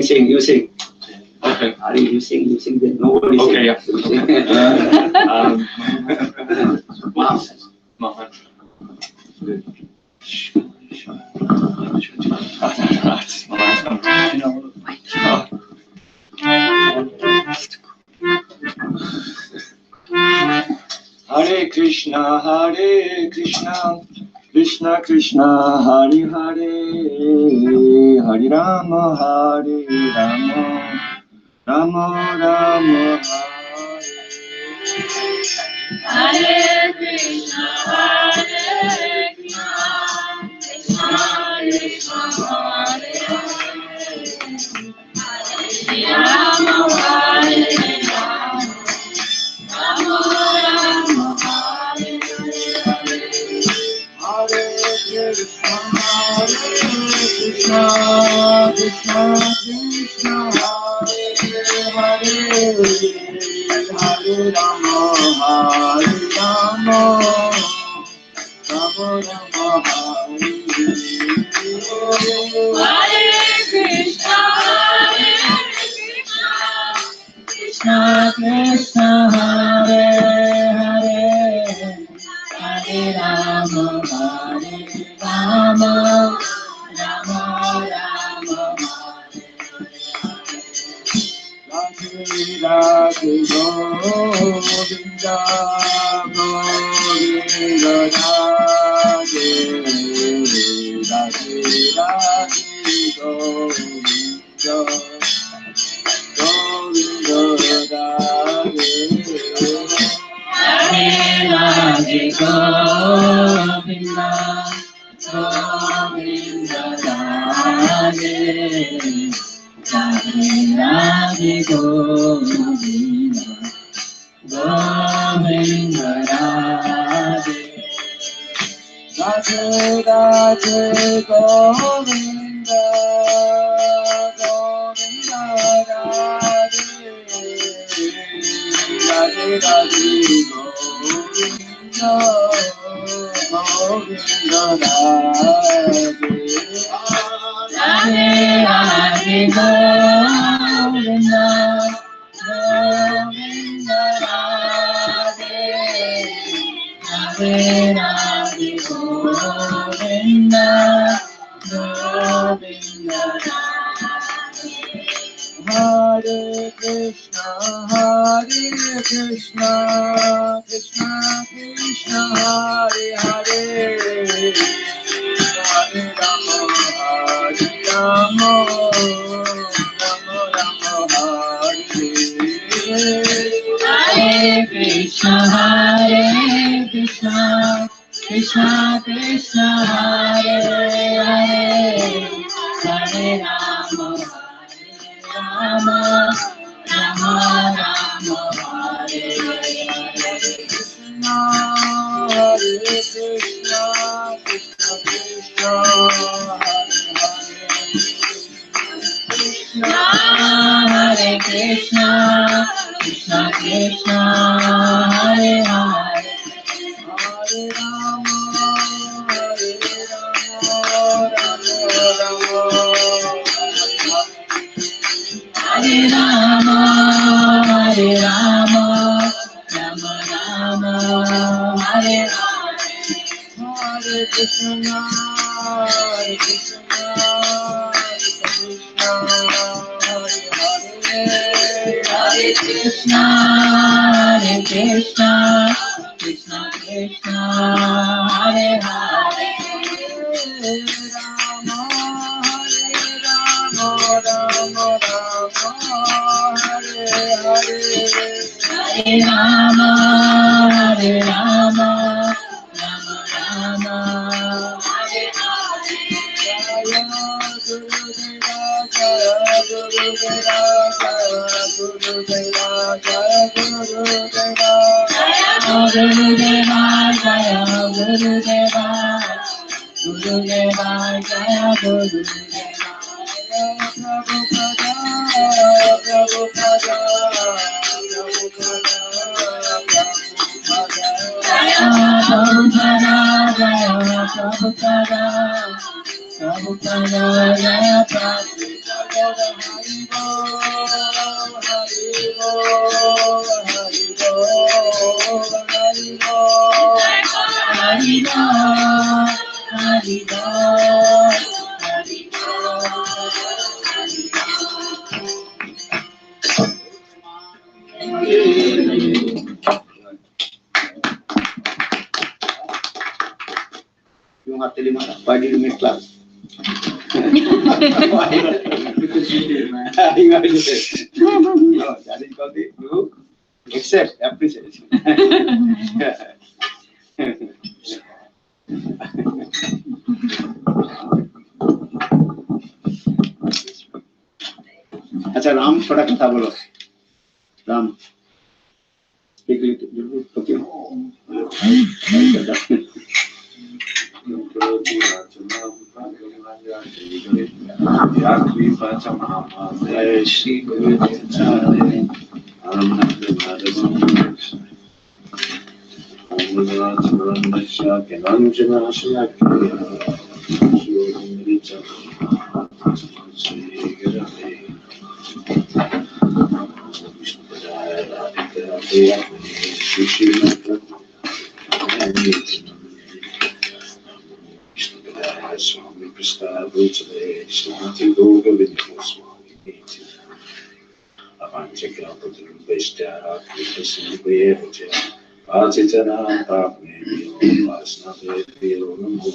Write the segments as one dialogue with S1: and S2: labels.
S1: Sing, you sing.
S2: Okay.
S1: Ari, you sing. Nobody sing.
S2: Okay, yeah. Hare Krishna, Krishna Krishna, Hare Hare, Hare Rama, Hare Rama, Rama Rama,
S3: Hare Krishna, Krishna Krishna, Hare Hare, Rama, Hare Rama, Rama Rama, Hare
S2: Krishna, Krishna Krishna, Hare Hare, Hare Rama, Hare Rama, Rama Rama,
S3: Hare Krishna, Krishna Krishna, Hare Hare, Hare Rama, Hare Rama, Rama Rama,
S2: Radhe Radhe Govinda,
S3: Radhe Radhe Govinda, Govinda Radhe, Radhe Radhe Govinda, Govinda Radhe.
S2: Radhe Radhe Govinda, Govinda Radhe, Radhe Radhe Govinda, Govinda Radhe.
S3: Radhe Radhe Govinda, Govinda Radhe, Radhe Radhe Govinda, Govinda Radhe.
S2: Hare Krishna, Krishna Krishna, Hare Hare, Hare Rama, Hare Rama, Rama Rama, Hare
S3: Hare Krishna, Krishna Krishna, Hare Hare, Hare Rama, Rama Rama, Hare Hare.
S2: Krishna, Hare Krishna, Krishna Krishna, Hare Hare.
S3: Hare Krishna, Krishna Krishna, Hare Hare,
S2: Hare Rama, Hare Rama, Rama Rama,
S3: Hare Rama, Hare Rama, Rama Rama, Hare Hare.
S2: Hare Krishna, Krishna Krishna, Hare Hare.
S3: Hare Krishna, Krishna Krishna, Hare Hare.
S2: Rama, Hare Rama, Rama Rama, Hare Hare.
S3: Hare Rama, Hare Rama, Rama Rama, Hare Hare.
S2: Jaya Gurudeva, Jaya Gurudeva, Jaya Gurudeva, Jaya Gurudeva.
S3: Jaya Gurudeva, Jaya Gurudeva, Gurudeva, Jaya Gurudeva.
S2: Prabhupada, Prabhupada, Prabhupada,
S3: Jaya Prabhupada, Jaya Prabhupada, Prabhupada, Jaya Prabhupada. Haribo, Haribo, Haribo,
S1: Yung hati lima, why did you miss class?
S2: Because you did, man.
S1: No, that is called the you accept appreciation. अच्छा राम थोड़ा कथा बोलो राम एक lit तो क्यों Shri Swami Prasad today, Swati Goga Vinyo Swami Avanchakapatru Vestara Krishna Bevaja Achitana Papne Vyo Vasna Vyo Namo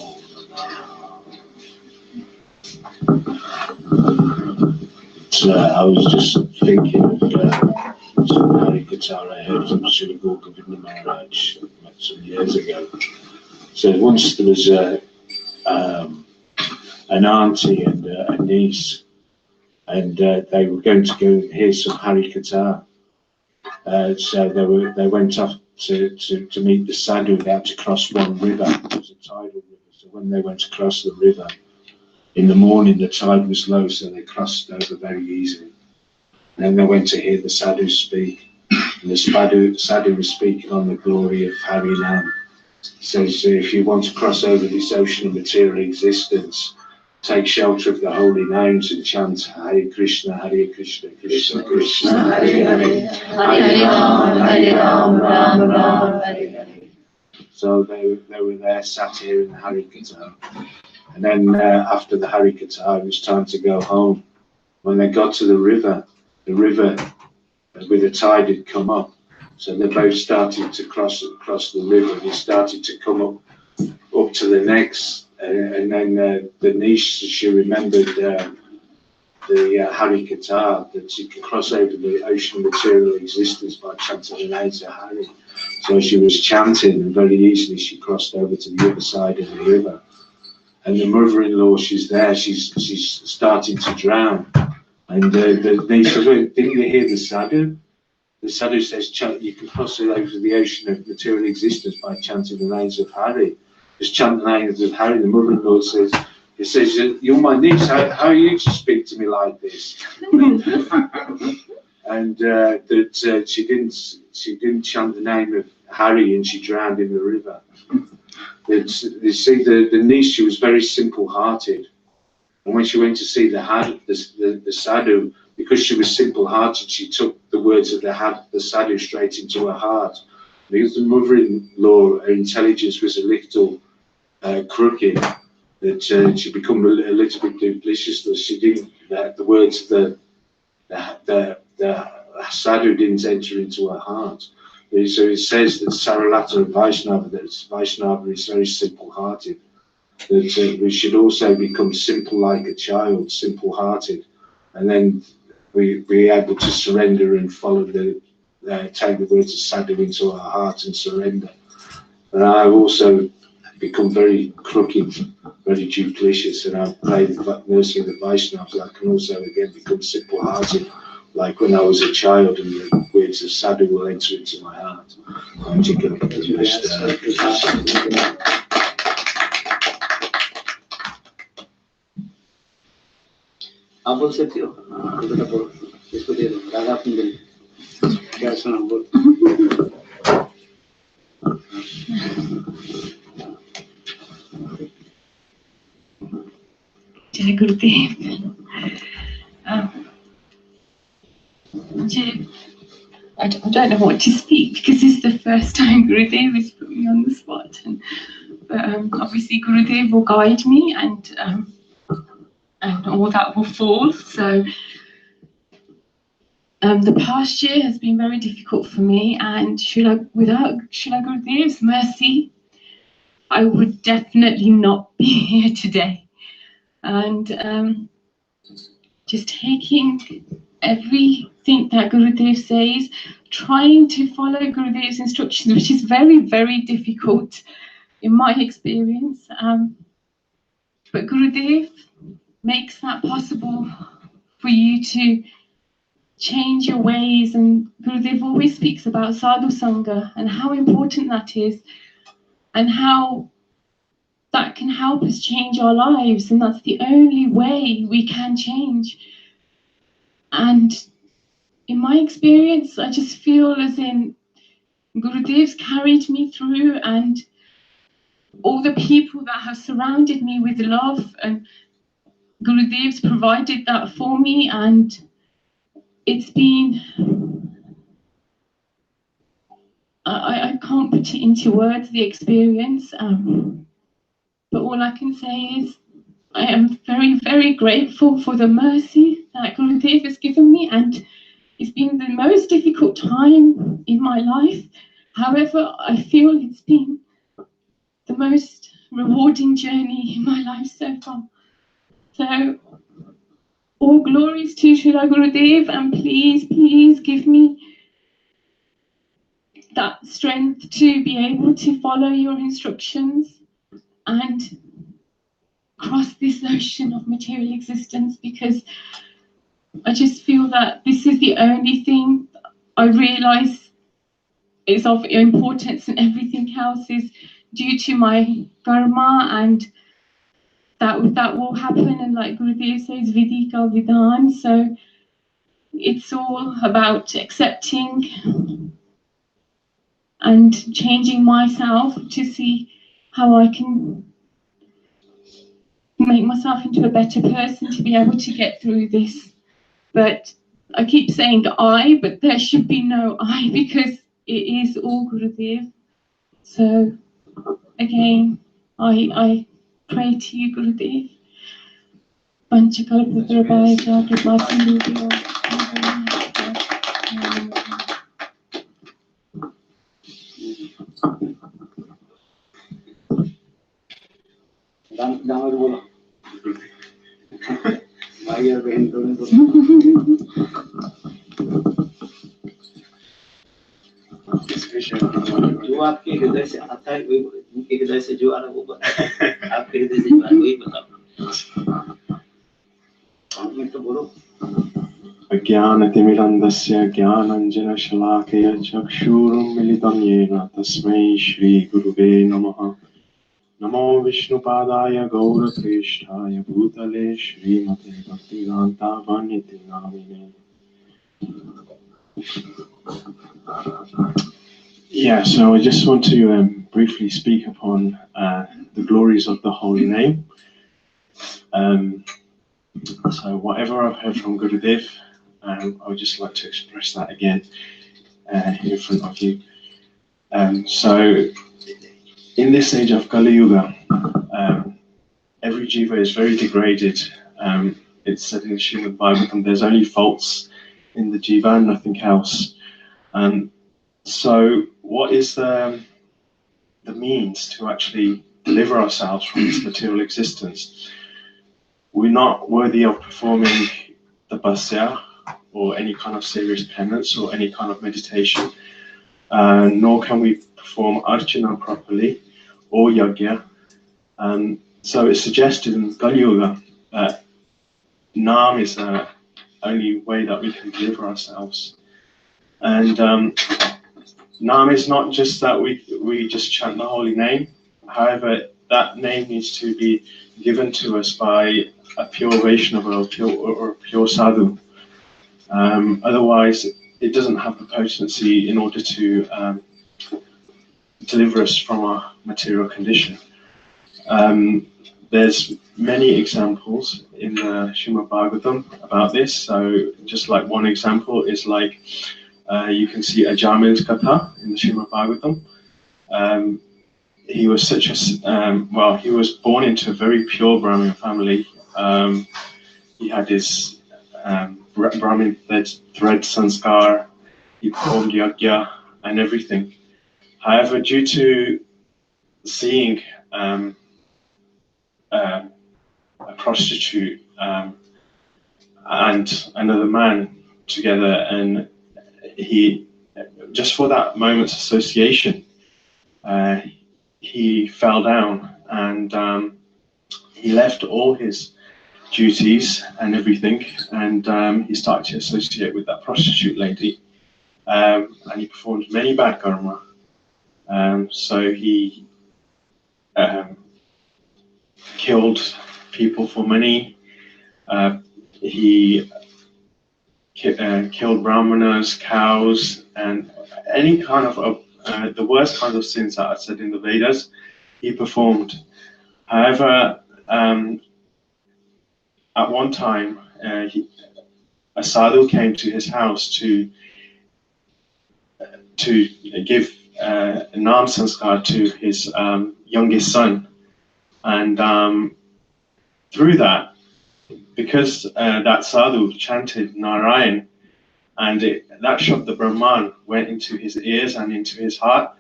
S1: So I was just thinking of
S4: some Hari Katha I heard from Srila Govinda Maharaj some years ago. So once there was an auntie and a niece, and they were going to go hear some Hari Katha. So they went off to meet the sadhu. They had to cross one river. It was a tidal river. So when they went to cross the river in the morning, the tide was low, so they crossed over very easily. And then they went to hear the sadhu speak. And the sadhu was speaking on the glory of Hari Nam. He says, if you want to cross over this ocean of material existence, take shelter of the holy names and chant Hare Krishna, Krishna Krishna, Hare Hare, Hare Ram, Ram Ram, Hare Hare. So they were there, sat here in the Hari Katha. And then after the Hari Katha, it was time to go home. When they got to the river with the tide had come up. So they both started to cross the river. They started to come up to the necks. And then the niece, she remembered the Hari Katha, that you can cross over the ocean of material existence by chanting the names of Hari. So she was chanting, and very easily she crossed over to the other side of the river. And the mother-in-law, she's there, she's starting to drown. And the niece says, well, didn't you hear the sadhu? The sadhu says, you can cross over the ocean of material existence by chanting the names of Hari. Just chant the names of Hari. The mother-in-law says, you're my niece, how are you to speak to me like this? And that she didn't chant the name of Hari, and she drowned in the river. You see, the niece, she was very simple-hearted. And when she went to see the sadhu, because she was simple-hearted, she took the words of the sadhu straight into her heart. Because the mother-in-law, her intelligence was a little crooked, that she become a little bit duplicitous. That she didn't, the words of the sadhu didn't enter into her heart. So it says that Saralata and Vaishnava is very simple-hearted. That we should also become simple like a child, simple-hearted, and then we be able to surrender and follow take the words of sadhu into our heart and surrender. And I've also become very crooked, very duplicitous, and I pray the mercy of the Vaishnavas. I can also again become simple-hearted, like when I was a child, and the words of sadhu will enter into my heart.
S1: आप बोल सकते हो इसको दे दो राधा कुंडली क्या सुना बोल
S3: Jai Gurudev. I don't know what to speak because this is the first time Gurudev has put me on the spot, but obviously Gurudev will guide me and all that will fall. So the past year has been very difficult for me, and without Srila Gurudev's mercy, I would definitely not be here today. And just taking everything that Gurudev says, trying to follow Gurudev's instructions, which is very, very difficult in my experience. But Gurudev makes that possible for you to change your ways, and Gurudev always speaks about sadhu sangha and how important that is, and how that can help us change our lives, and that's the only way we can change. And in my experience, I just feel as in Gurudev's carried me through, and all the people that have surrounded me with love, and Gurudev's provided that for me, and it's been, I can't put it into words, the experience, but all I can say is I am very, very grateful for the mercy that Gurudev has given me, and it's been the most difficult time in my life. However, I feel it's been the most rewarding journey in my life so far. So, all glories to Srila Gurudev, and please, please give me that strength to be able to follow your instructions and cross this ocean of material existence, because I just feel that this is the only thing I realise is of importance, and everything else is due to my karma, and that will happen. And like Gurudev says, Vidhi ka Vidhan. So it's all about accepting and changing myself to see how I can make myself into a better person to be able to get through this. But I keep saying I, but there should be no I, because it is all Gurudev. So again, I pray to you, Gurudev. Panchakalpatrabhaya Kripasinduhyo.
S1: दामद बोलो भाई और बहन दोनों बोलो जो आपके हृदय से आता है वही उनके हृदय से जो आ रहा है वो बताओ आपके हृदय से जो आ रहा है वही बताओ आपने तो बोलो
S5: अज्ञानतिमिरन्धस्य ज्ञानाञ्जनशलाकया चक्षुरुन्मिलितं येन तस्मै श्रीगुरुवे नमः। नमो विष्णुपादाय गौरश्रेष्ठाय भूतले श्रीमते भक्तिवेदान्तावानिति नामिने। Yeah, so I just want to briefly speak upon the glories of the holy name. So whatever I've heard from Gurudev, I would just like to express that again in front of you. So in this age of Kali Yuga, every jiva is very degraded. It's said in Srimad Bhagavatam, there's only faults in the jiva and nothing else. So what is the means to actually deliver ourselves from this material existence? We're not worthy of performing tapasya or any kind of serious penance or any kind of meditation, nor can we perform archana properly or yajna. So it's suggested in Kali Yuga that Nam is the only way that we can deliver ourselves. And Nam is not just that we just chant the holy name. However, that name needs to be given to us by a pure Vaishnava or a pure sadhu. Otherwise, it doesn't have the potency in order to deliver us from our material condition. There's many examples in the Srimad Bhagavatam about this. So just like one example is like you can see Ajamin's Katha in the Srimad Bhagavatam. He was such a he was born into a very pure Brahmin family. He had his Brahmin thread sanskar. He performed yajna and everything. However, due to seeing a prostitute and another man together, and he, just for that moment's association, he fell down and he left all his duties and everything, and he started to associate with that prostitute lady, and he performed many bad karma. So he killed people for money. He killed brahmanas, cows, and any kind of the worst kinds of sins that are said in the Vedas, he performed. However, at one time, a sadhu came to his house to give Nam Sanskar to his youngest son, and through that, because that sadhu chanted Narayan, and that Shabda Brahman went into his ears and into his heart,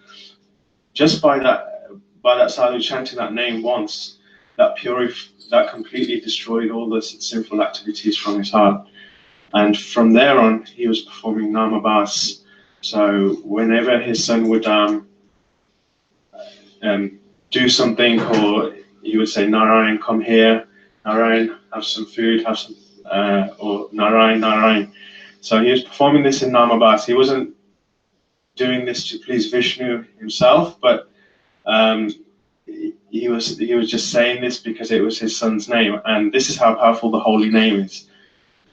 S5: just by that sadhu chanting that name once, that completely destroyed all the sinful activities from his heart. And from there on, he was performing Namabhas So whenever his son would do something, or he would say, Narayan, come here, Narayan, have some food, have some, or Narayan, Narayan. So he was performing this in Namabas. He wasn't doing this to please Vishnu himself, but he was just saying this because it was his son's name, and this is how powerful the holy name is.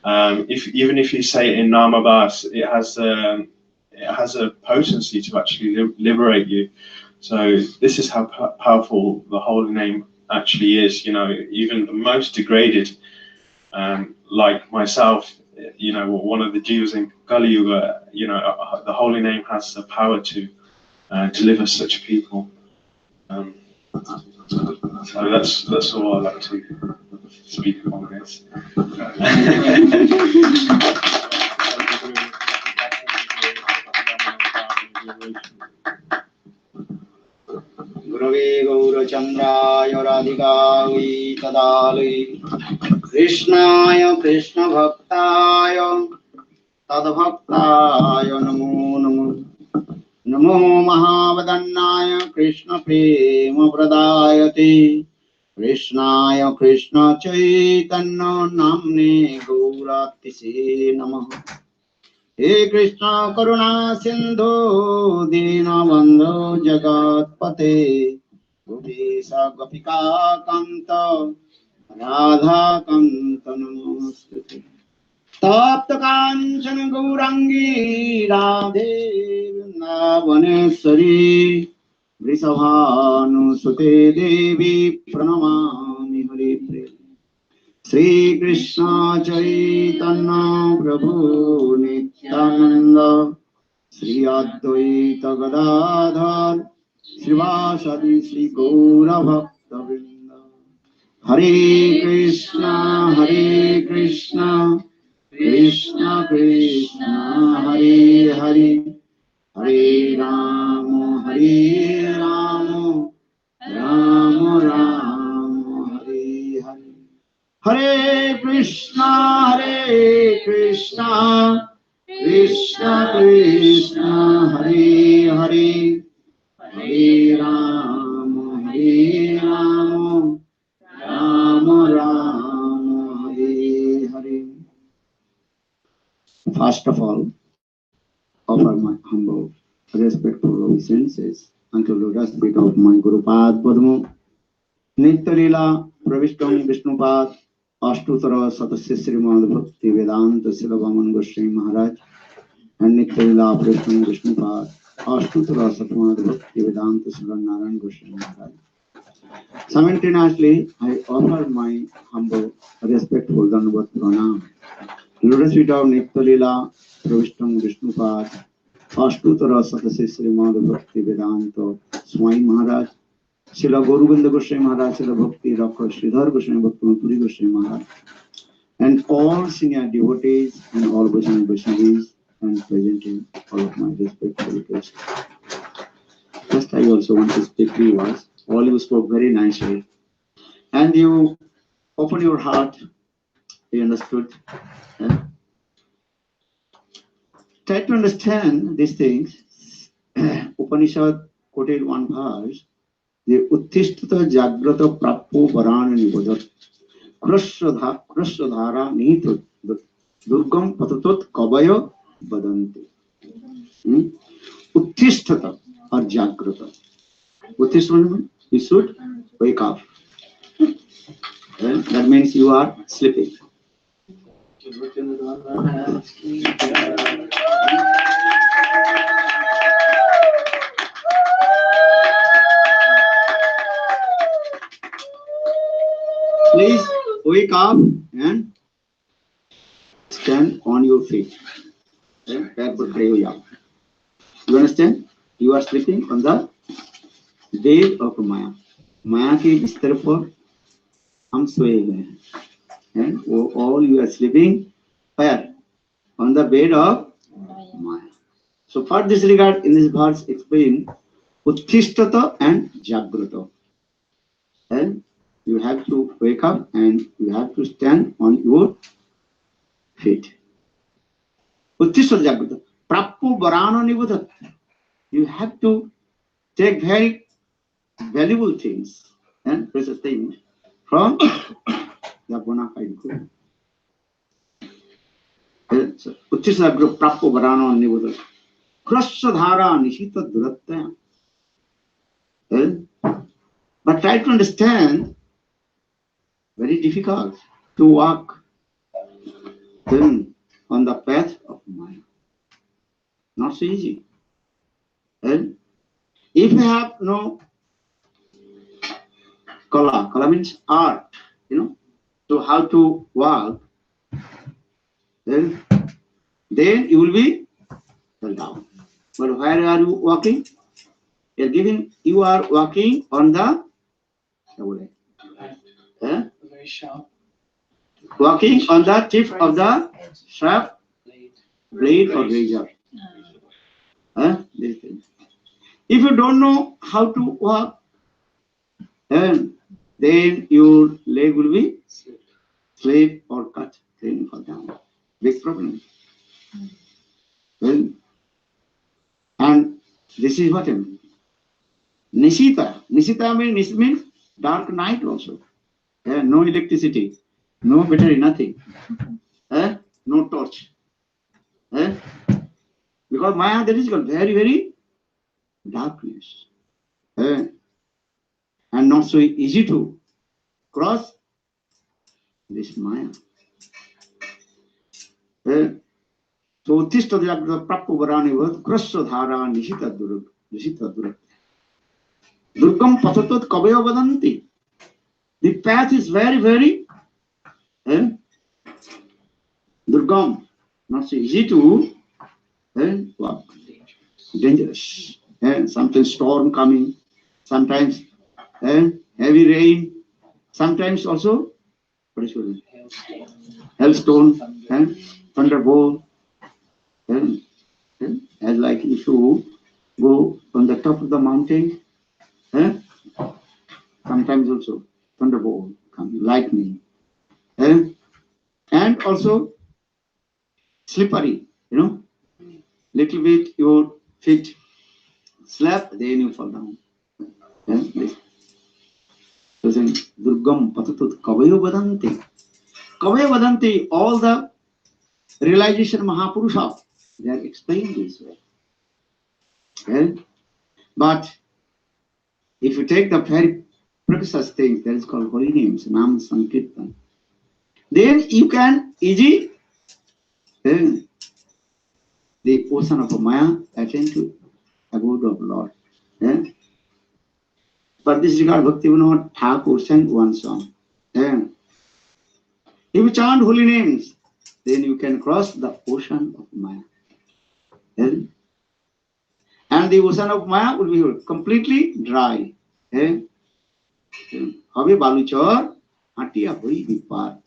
S5: Even if you say it in Namabas, it has a potency to actually liberate you. So this is how powerful the holy name actually is. You know, even the most degraded, like myself, you know, one of the Jews in Kali Yuga, you know, the holy name has the power to deliver such people. So that's all I like to speak on this.
S2: Gurave Gaurachandraya Radhikavai Tadalai Krishnaya Krishna Bhaktaya Tadbhaktaya Namo Namo Namo Mahavadannaya Krishna Prema Pradayate Krishnaya Krishna Chaitanya Namne Gauratise Namah He Krishna Karuna Sindhu Dinabandhu Jagatpate Gopisa Gopika Kanta Radha Kanta Namaste Tapta Kancana Gaurangi Radhe Vrindavaneshwari Vrisabhanu Sute Devi Pranamami Hari Priya Sri Krishna Chaitanya Prabhu Nityananda Sri Advaita Gadadhar Srivasadi Sri Gaura Bhakta Vrinda Hare Krishna Krishna Krishna Hare Hare Hare Rama Rama Rama Hare Hare Hare Krishna Krishna Krishna Hare Hare Hare Rama Rama Rama Hare Hare. First of all, offer my humble, respectful obeisances unto lotus feet of my Guru Pad Padma, Nitya Lila Pravishtam Vishnupad, Ashtutara Satasya Srimad Bhakti Vedanta Srila Goswami Maharaj, and Nitya Lila Pravishtam Vishnupad, Ashtutara Satamad Bhakti Vedanta Srila Narayan Goswami Maharaj. Simultaneously, I offer my humble, respectful Dandavat Pranam. Lotus feet of Nitya Lila Pravishtam Vishnupad, Ashtutara Satasya Srimad Bhakti Vedanta Swami Maharaj, Srila Gurudev Goswami Maharaj, Srila Bhakti Rakha Sridhar Goswami Bhakti Puri Goswami Maharaj, and all senior devotees and all Vaishnavis and presenting all of my respectful requests. First, I also want to speak to you once. All you spoke very nicely, and you opened your heart. You understood. Yeah? Try to understand these things. Upanishad quoted one verse. The Uttishtata Jagrata Prapo Varana Nibodat Krasradhara Nito Durgam Patatot Kabaya Badanti. Uttishtata or Jagrata. Uttishtata, you should wake up. That means you are sleeping. Please wake up and stand on your feet. You understand? You are sleeping on the bed of Maya. Maya के बिस्तर पर हम सोए हुए हैं. And all you are sleeping where? On the bed of Maya. So for this regard, in this verse explain Uttishtata and Jagrata. And you have to wake up and you have to stand on your feet. Uttishtata Jagrata. Prappu Varano Nibudat. You have to take very valuable things and precious things from the bona fide Guru. Uttisagro Prappu Varano Nibudat. Krashadhara Nishita Duratya. But try to understand, very difficult to walk on the path of Maya. Not so easy. And if you have no kala means art, so how to walk, then you will be fell down. But where are you walking? You are walking on the
S1: Very sharp.
S2: walking on the tip of the sharp blade or razor. If you don't know how to walk, then your leg will be slip or cut, then you fall down. Big problem. Well, and this is what I mean. Nishita means dark night also. No electricity, no battery, nothing. No torch. Because Maya, that is very, very darkness. And not so easy to cross this Maya. So Uttishta Prappu Varani was Krassadhara Nishita Durga. Durgam Pasatot Kavaya Vadanti. The path is very, very Durgam, not so easy to walk. Dangerous. Sometimes storm coming, sometimes heavy rain, sometimes also hailstone, thunderbolt. As like if you go on the top of the mountain, sometimes also thunderbolt coming, lightning, and also slippery, little bit your feet slap, then you fall down. So then Durgam Patatut Kavayo Vadanti. Kavayo Vadanti, all the realization Mahapurusha, they are explained this way. But if you take the very precious things, that is called holy names, Nam Sankirtan, then you can easily the ocean of Maya attain to abode of Lord. For this regard, Bhaktivinoda Thakur sang one song. If you chant holy names, then you can cross the ocean of Maya. And the ocean of Maya will be completely dry. Habe Baluchar, Hatia Hoi Vipar.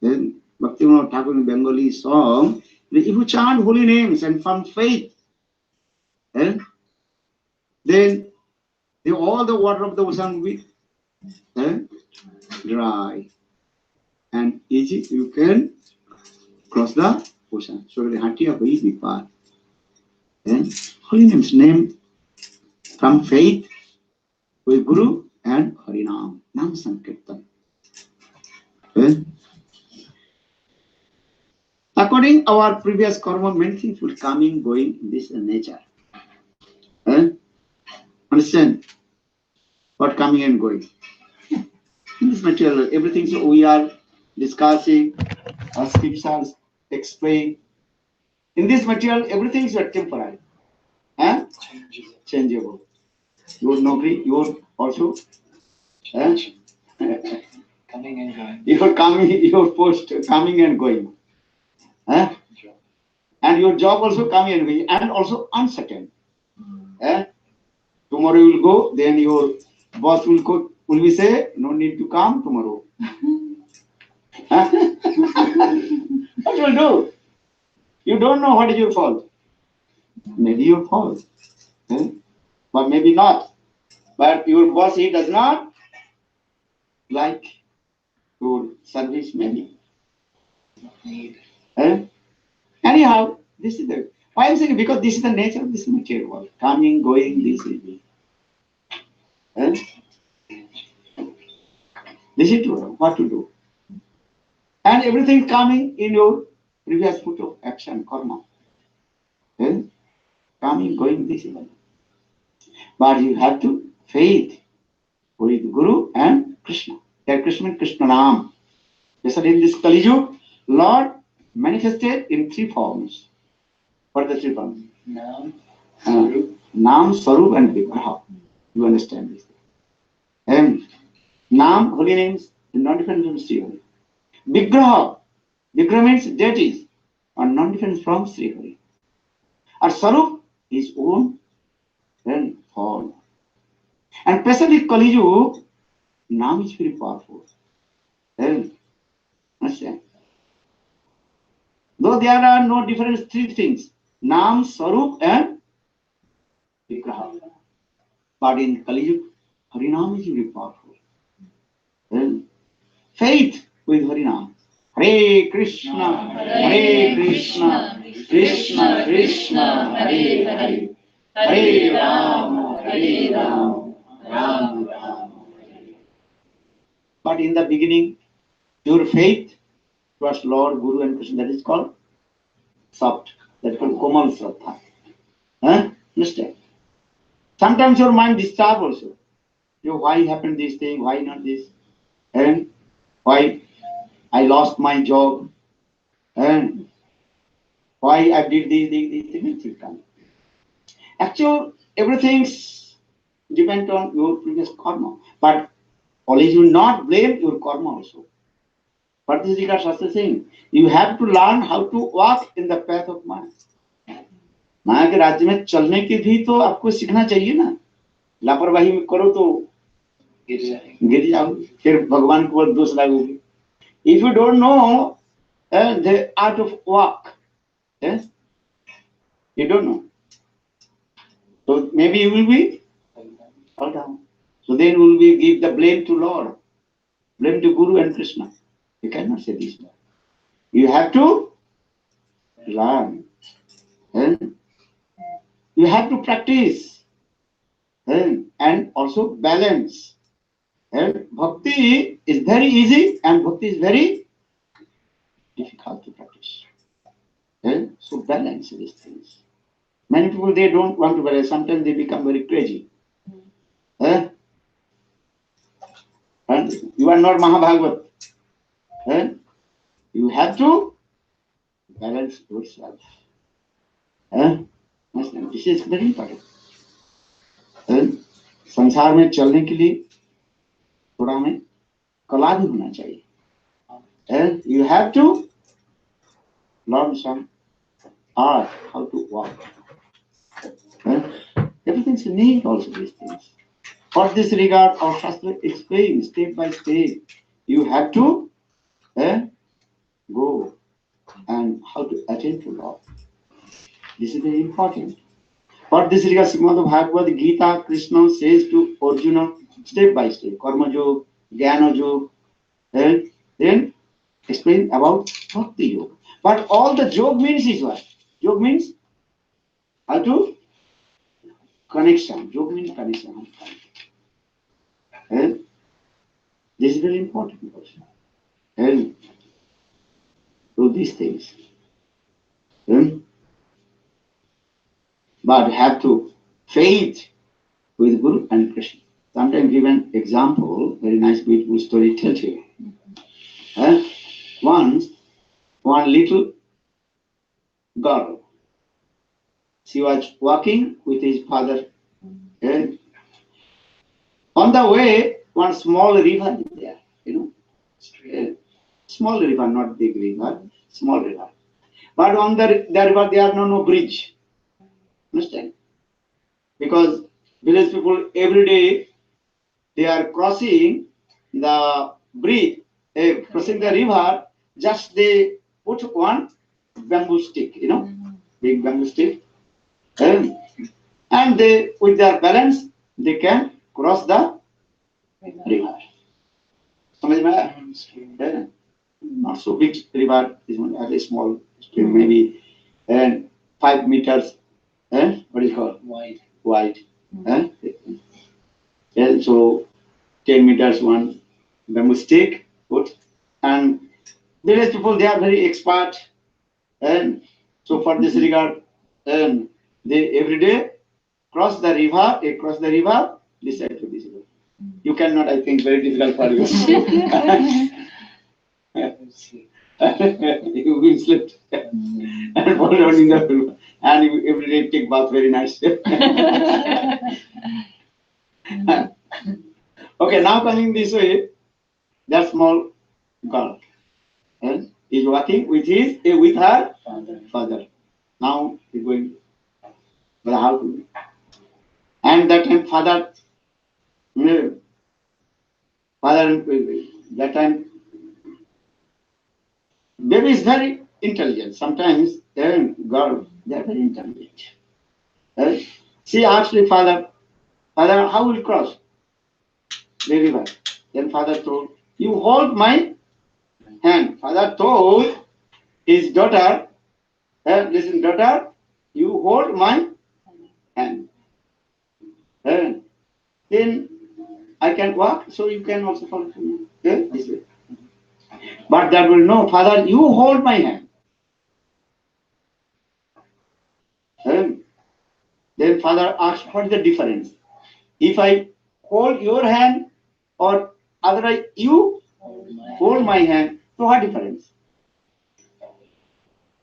S2: Then Bhaktivinoda Thakur in Bengali song, if you chant holy names and from faith, then all the water of the ocean will be dry and easy. You can cross the ocean. So the Hatia Hoi Vipar. Holy names named from faith with Guru and Harinam, Nam Sankirtan. According our previous karma, many things will coming, going in this nature. Understand what coming and going? In this material, everything so we are discussing, our scriptures explain. In this material, everything is temporary and changeable. Your nobody, your also
S1: coming and going.
S2: Your coming, your post coming and going. And your job also coming and going, and also uncertain. Tomorrow you will go, then your boss will be say, no need to come tomorrow. What you will do? You don't know what is your fault. Maybe your fault, but maybe not. But your boss, he does not like your service, maybe. Anyhow, this is the. Why I'm saying? Because this is the nature of this material world. Coming, going, this is it. Eh? This is what to do. And everything coming in your previous foot of action, karma. Eh? Coming, going, this is it. But you have to faith with Guru and Krishna. There Krishna and Krishna Nam. Especially in this Kali Yuga, Lord manifested in three forms. What are the three forms? Nam, Swarup and Vigraha. You understand this. And Nam, holy names, not different from Sri Hari. Vigraha means deities, are not different from Sri Hari. And Swarup is own and form. And especially Kali Yuga, Nam is very powerful. And understand? Though there are no different three things, Nam, Swarup and Vigraha. But in Kali Yuga, Harinam is very powerful. And faith with Harinam. Hare Krishna, Krishna Krishna, Hare Hare, Hare Rama, Rama Rama. But in the beginning, your faith towards Lord, Guru and Krishna, that is called soft. That is called Komal Shraddha. Understand? Sometimes your mind disturbs also. Why happened this thing? Why not this? And why I lost my job? And why I did these things? Actually, everything's depends on your previous karma. But always you not blame your karma also. But this is Shastra saying, you have to learn how to walk in the path of Maya. माया के राज्य में चलने की भी तो आपको सीखना चाहिए ना. लापरवाही में करो तो गिर जाओ, फिर भगवान को दोष लागोगे. If you don't know the art of walk, you don't know. So maybe you will be fall down. So then will we give the blame to Lord, blame to Guru and Krishna. You cannot say this. You have to learn. You have to practice and also balance. Bhakti is very easy and bhakti is very difficult to practice. So balance these things. Many people, they don't want to balance. Sometimes they become very crazy. And you are not Mahabhagavat. You have to balance yourself. This is very important. संसार में चलने के लिए थोड़ा हमें कला भी होना चाहिए. You have to learn some art, how to walk. Everything's need also these things. For this regard, our Shastra explains step by step. You have to go and how to attain to Lord. This is very important. For this regard, Srimad Bhagavad Gita, Krishna says to Arjuna step by step, Karma Yoga, Jnana Yoga, and then explain about Bhakti Yoga. But all the yoga means is what? Yoga means how to connection. Yoga means connection. And this is very important also. And do these things. But have to faith with Guru and Krishna. Sometimes give an example, very nice, beautiful story tells you. Once, one little girl, she was walking with his father. On the way, one small river is there, small river, not big river, small river. But on the river, there are no bridge. Understand? Because village people every day they are crossing the bridge, crossing the river. Just they put one bamboo stick, big bamboo stick, and they with their balance they can cross the river. Not so big river, is a small stream maybe, and 5 meters, what do you call? Wide. And so 10 meters one bamboo stick put, and village people, they are very expert, and so for this regard, and they every day cross the river, this side to this river. You cannot, I think, very difficult for you. You will slip and fall down in the river, and you every day take bath very nice. Okay, now coming this way, that small girl is walking with her father. Now he's going, but how to be? And that time father, that time baby is very intelligent. Sometimes girl, they are very intelligent. She asked the father, how will cross the river? Then father told, you hold my hand. Father told his daughter, listen, daughter, you hold my hand. Then I can walk, so you can also follow me. This way. But that will know, father, you hold my hand. Then father asked, what is the difference? If I hold your hand or otherwise you hold my hand, so what difference?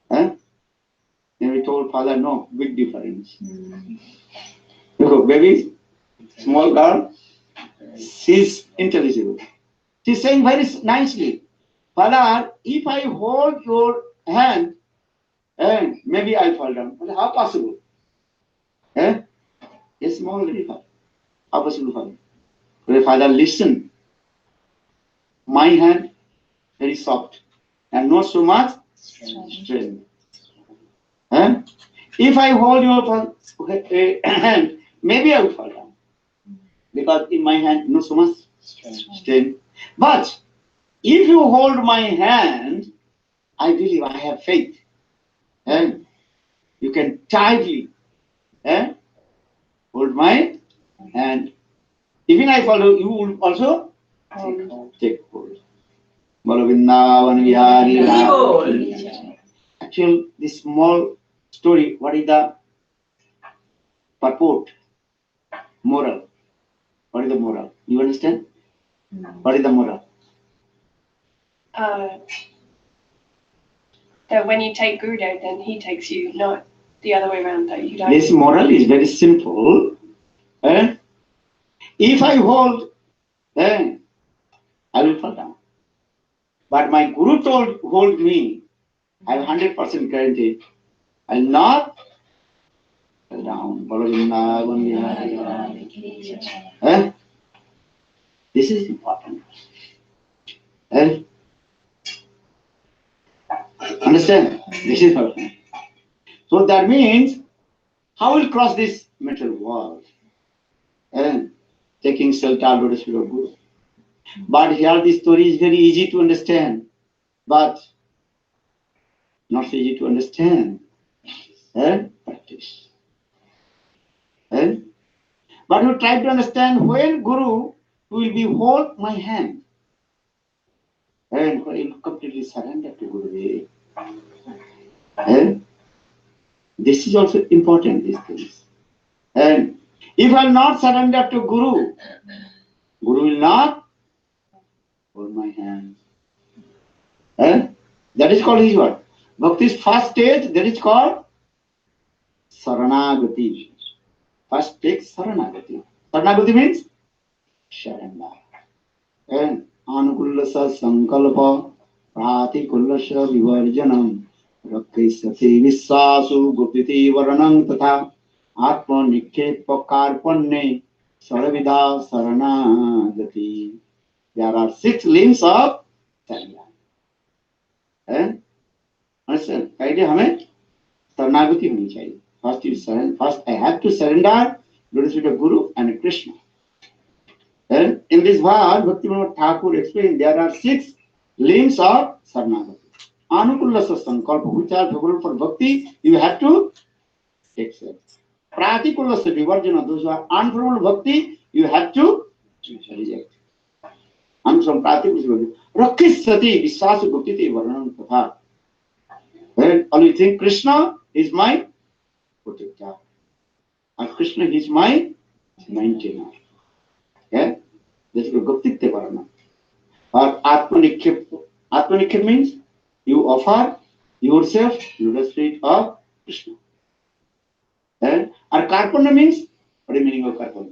S2: Then we told father, no, big difference. Look, baby, small girl, she's intelligible. She's saying very nicely, father, if I hold your hand, maybe I fall down. How possible? A small river. How possible, father? Father, listen. My hand very soft and not so much strength. If I hold your hand, maybe I will fall down, because in my hand not so much strength. But if you hold my hand, I believe, I have faith, and you can tightly hold my hand. Even I follow, you will also take hold. Actually, this small story, what is the purport? Moral. What is the moral? You understand?
S6: No.
S2: What is the moral?
S6: That when you take Gurudev, then he takes you, not the other way around. That you don't.
S2: This moral is very simple. If I hold, I will fall down. But my Guru told, hold me. I have 100% guarantee. I will not fall down. This is important. Understand? This is important. So that means, how will cross this metal wall? Taking shelter of Lotus feet of Guru. But here the story is very easy to understand, but not so easy to understand. Practice. But you try to understand when Guru will be hold my hand, and when you completely surrender to Gurudev. This is also important, these things. And if I am not surrender to Guru, Guru will not hold my hand. That is called his word. Bhakti's first stage, that is called Saranagati. First stage, Saranagati. Saranagati means surrender. And Anukullasa Sankalpa Pratikullasa Vivarjanam Rakhisati Vissasu Gupiti Varanam Tatha Atma Nikhepa Karpanne Saravidha Saranagati. There are 6 limbs of surrender. Understand? Idea हमें शरणागति होनी चाहिए. First you surrender. First I have to surrender Lotus feet of Guru and Krishna. In this verse, Bhaktivinoda Thakur explained there are 6 limbs of Saranagati. Anukullasa Sankalpa, which are favorable for bhakti, you have to accept. Pratikulasya vivarjana, those who are unfruitful bhakti, you have to reject. I'm from Pratikulasya. Rakhisati viswasu guptiti varnam tatha. Well, only think Krishna is my protector. And Krishna is my maintainer. Yeah? This is Guptite Varana. Or Atmanikhya. Atmanikhya means you offer yourself to the feet of Krishna. And or Karpana means, what is the meaning of Karpana?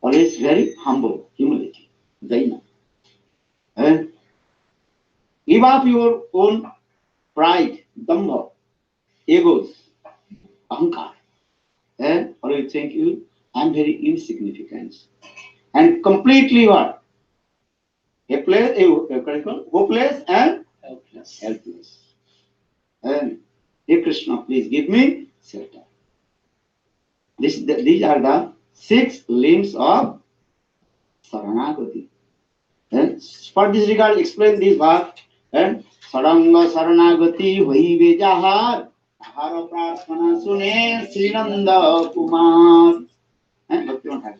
S2: Always very humble, humility. Daina. And give up your own pride, dambha, egos, ahankar. And always think you, I'm very insignificant. And completely what? Hopeless and helpless. And hey Krishna, please give me shelter. These are the 6 limbs of Saranagati. And for this regard, explain this verse. And Saranga Saranagati Vaive Jahar Tahara Prarthana Sune Srinanda Kumar. And Bhakti Thakur.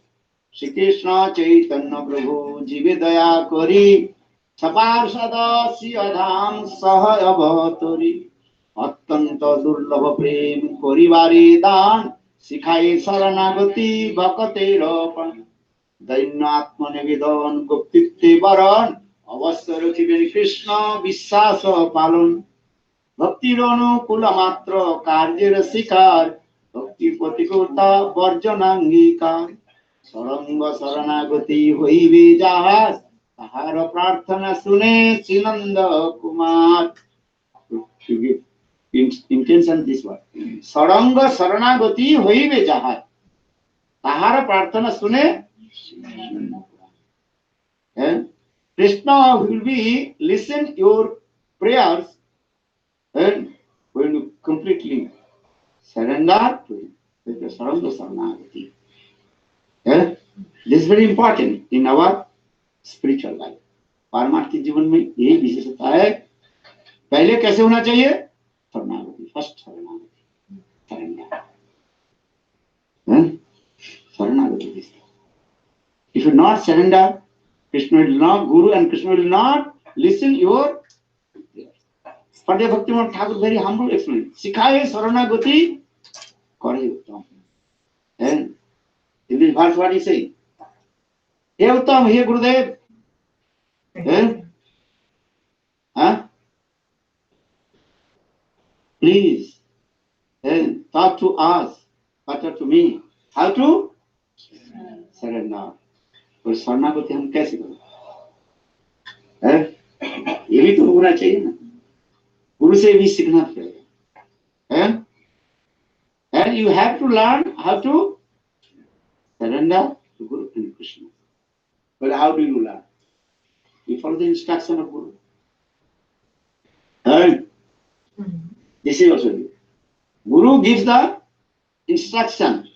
S2: Shri Krishna Chaitanya Prabhu Jive Daya Kori Chapar Sadasi Adham Saha Avatari Attanta Durlabha Prem Koribari Dan Sikhai Saranagati Bhakate Ropan Dainatma Nevedon Guptitte Baran Avasya Rakhiben Krishna Vishasa Palon Bhakti Ranu Kulamatra Karjera Sikar Bhakti Patikota Varjanangikar Saranga Saranagati Hoive Jahas Tahara Prarthana Sune Sinanda Kumar. To give intention this word. Saranga Saranagati Hoive Jahas Tahara Prarthana Sune Sinanda Kumar. And Krishna will be listen your prayers and when you completely surrender to him. With the Saranga Saranagati. This is very important in our spiritual life. पारमार्थिक जीवन में यही विशेषता है. पहले कैसे होना चाहिए? शरणागति. फर्स्ट शरणागति. Surrender. शरणागति. If you not surrender, Krishna will not, Guru and Krishna will not listen your prayers. For the Bhaktivinoda Thakur very humble explanation. Sikhaye Saranagati Kare Uttam. And in this verse what he say? Hey Uttam, hey Gurudev. Please talk to us, talk to me. How to surrender? और शरणागति हम कैसे करें? ये भी तो होना चाहिए ना. गुरु से भी सीखना पड़ेगा. And you have to learn how to surrender to Guru and Krishna. But how do you learn? You follow the instruction of Guru. And this is also good. Guru gives the instruction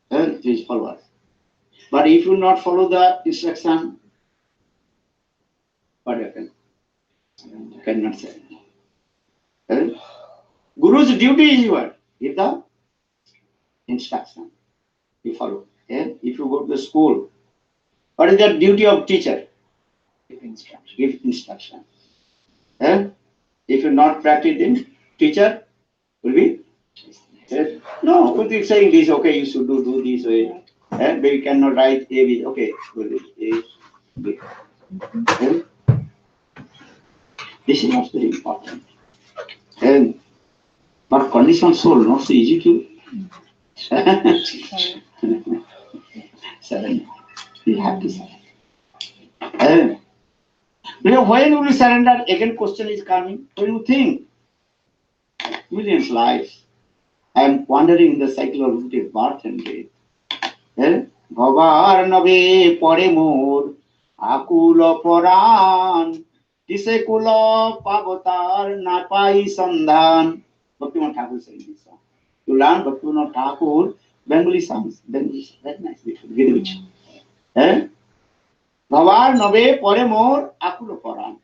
S2: to his followers. But if you not follow the instruction, what happens? You cannot say. Guru's duty is what? Give the instruction. You follow. If you go to the school, what is the duty of teacher? Give instruction. Give instruction. If you not practice it, teacher will be no, will be saying this, okay, you should do this way. But you cannot write A, B, okay, A, B. This is not very important. But conditioned soul, not so easy to surrender. You have to surrender. When will you surrender? Again, question is coming. When you think millions lives, I am wandering in the cycle of birth and death. Bhavar nave pare mor akula paran kise kula pavatar napai sandhan. Bhaktivinoda Thakur saying this song. You learn Bhaktivinoda Thakur Bengali songs. Bengali songs. Very nice. Very rich. Bhavar nave pare mor akula paran.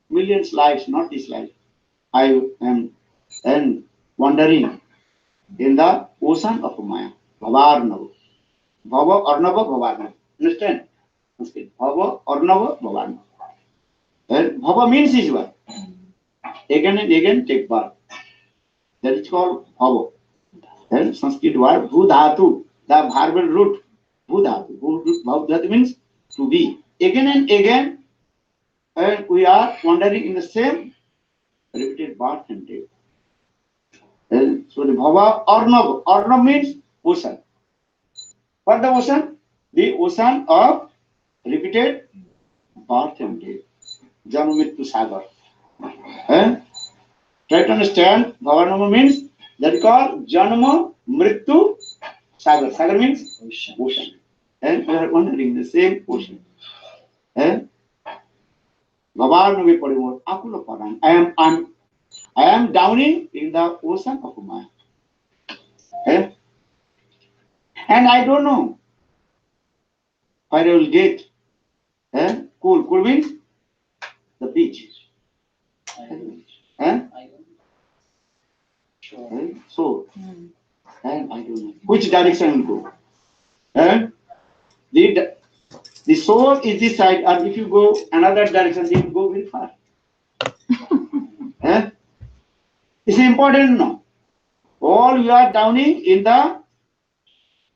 S2: Millions lives, not this life. I am wandering in the ocean of Maya. Bhavarnava. Bhava, Arnava, Bhavarnava. Understand? Bhava, Arnava, Bhavarnava. And Bhava means is what? Again and again take birth. That is called Bhava. Then Sanskrit word Bhudhatu, the verbal root. Bhudhatu. Bhudhatu means to be. Again and again, and we are wandering in the same repeated birth and death. And so the Bhava Arnava. Arnava means ocean. What the ocean? The ocean of repeated birth and death. Janma Mrityu Sagar. Try to understand. Bhavanama means that is called Janma Mrityu Sagar. Sagar means ocean. And we are wandering in the same ocean. Bhavanama Parimor Akula Paran. I am drowning in the ocean of Maya. And I don't know where I will get. Cool. Cool means the beach. So, and I don't know which direction will go. The soul is this side, and if you go another direction, then you go very far. It's important now. All you are drowning in the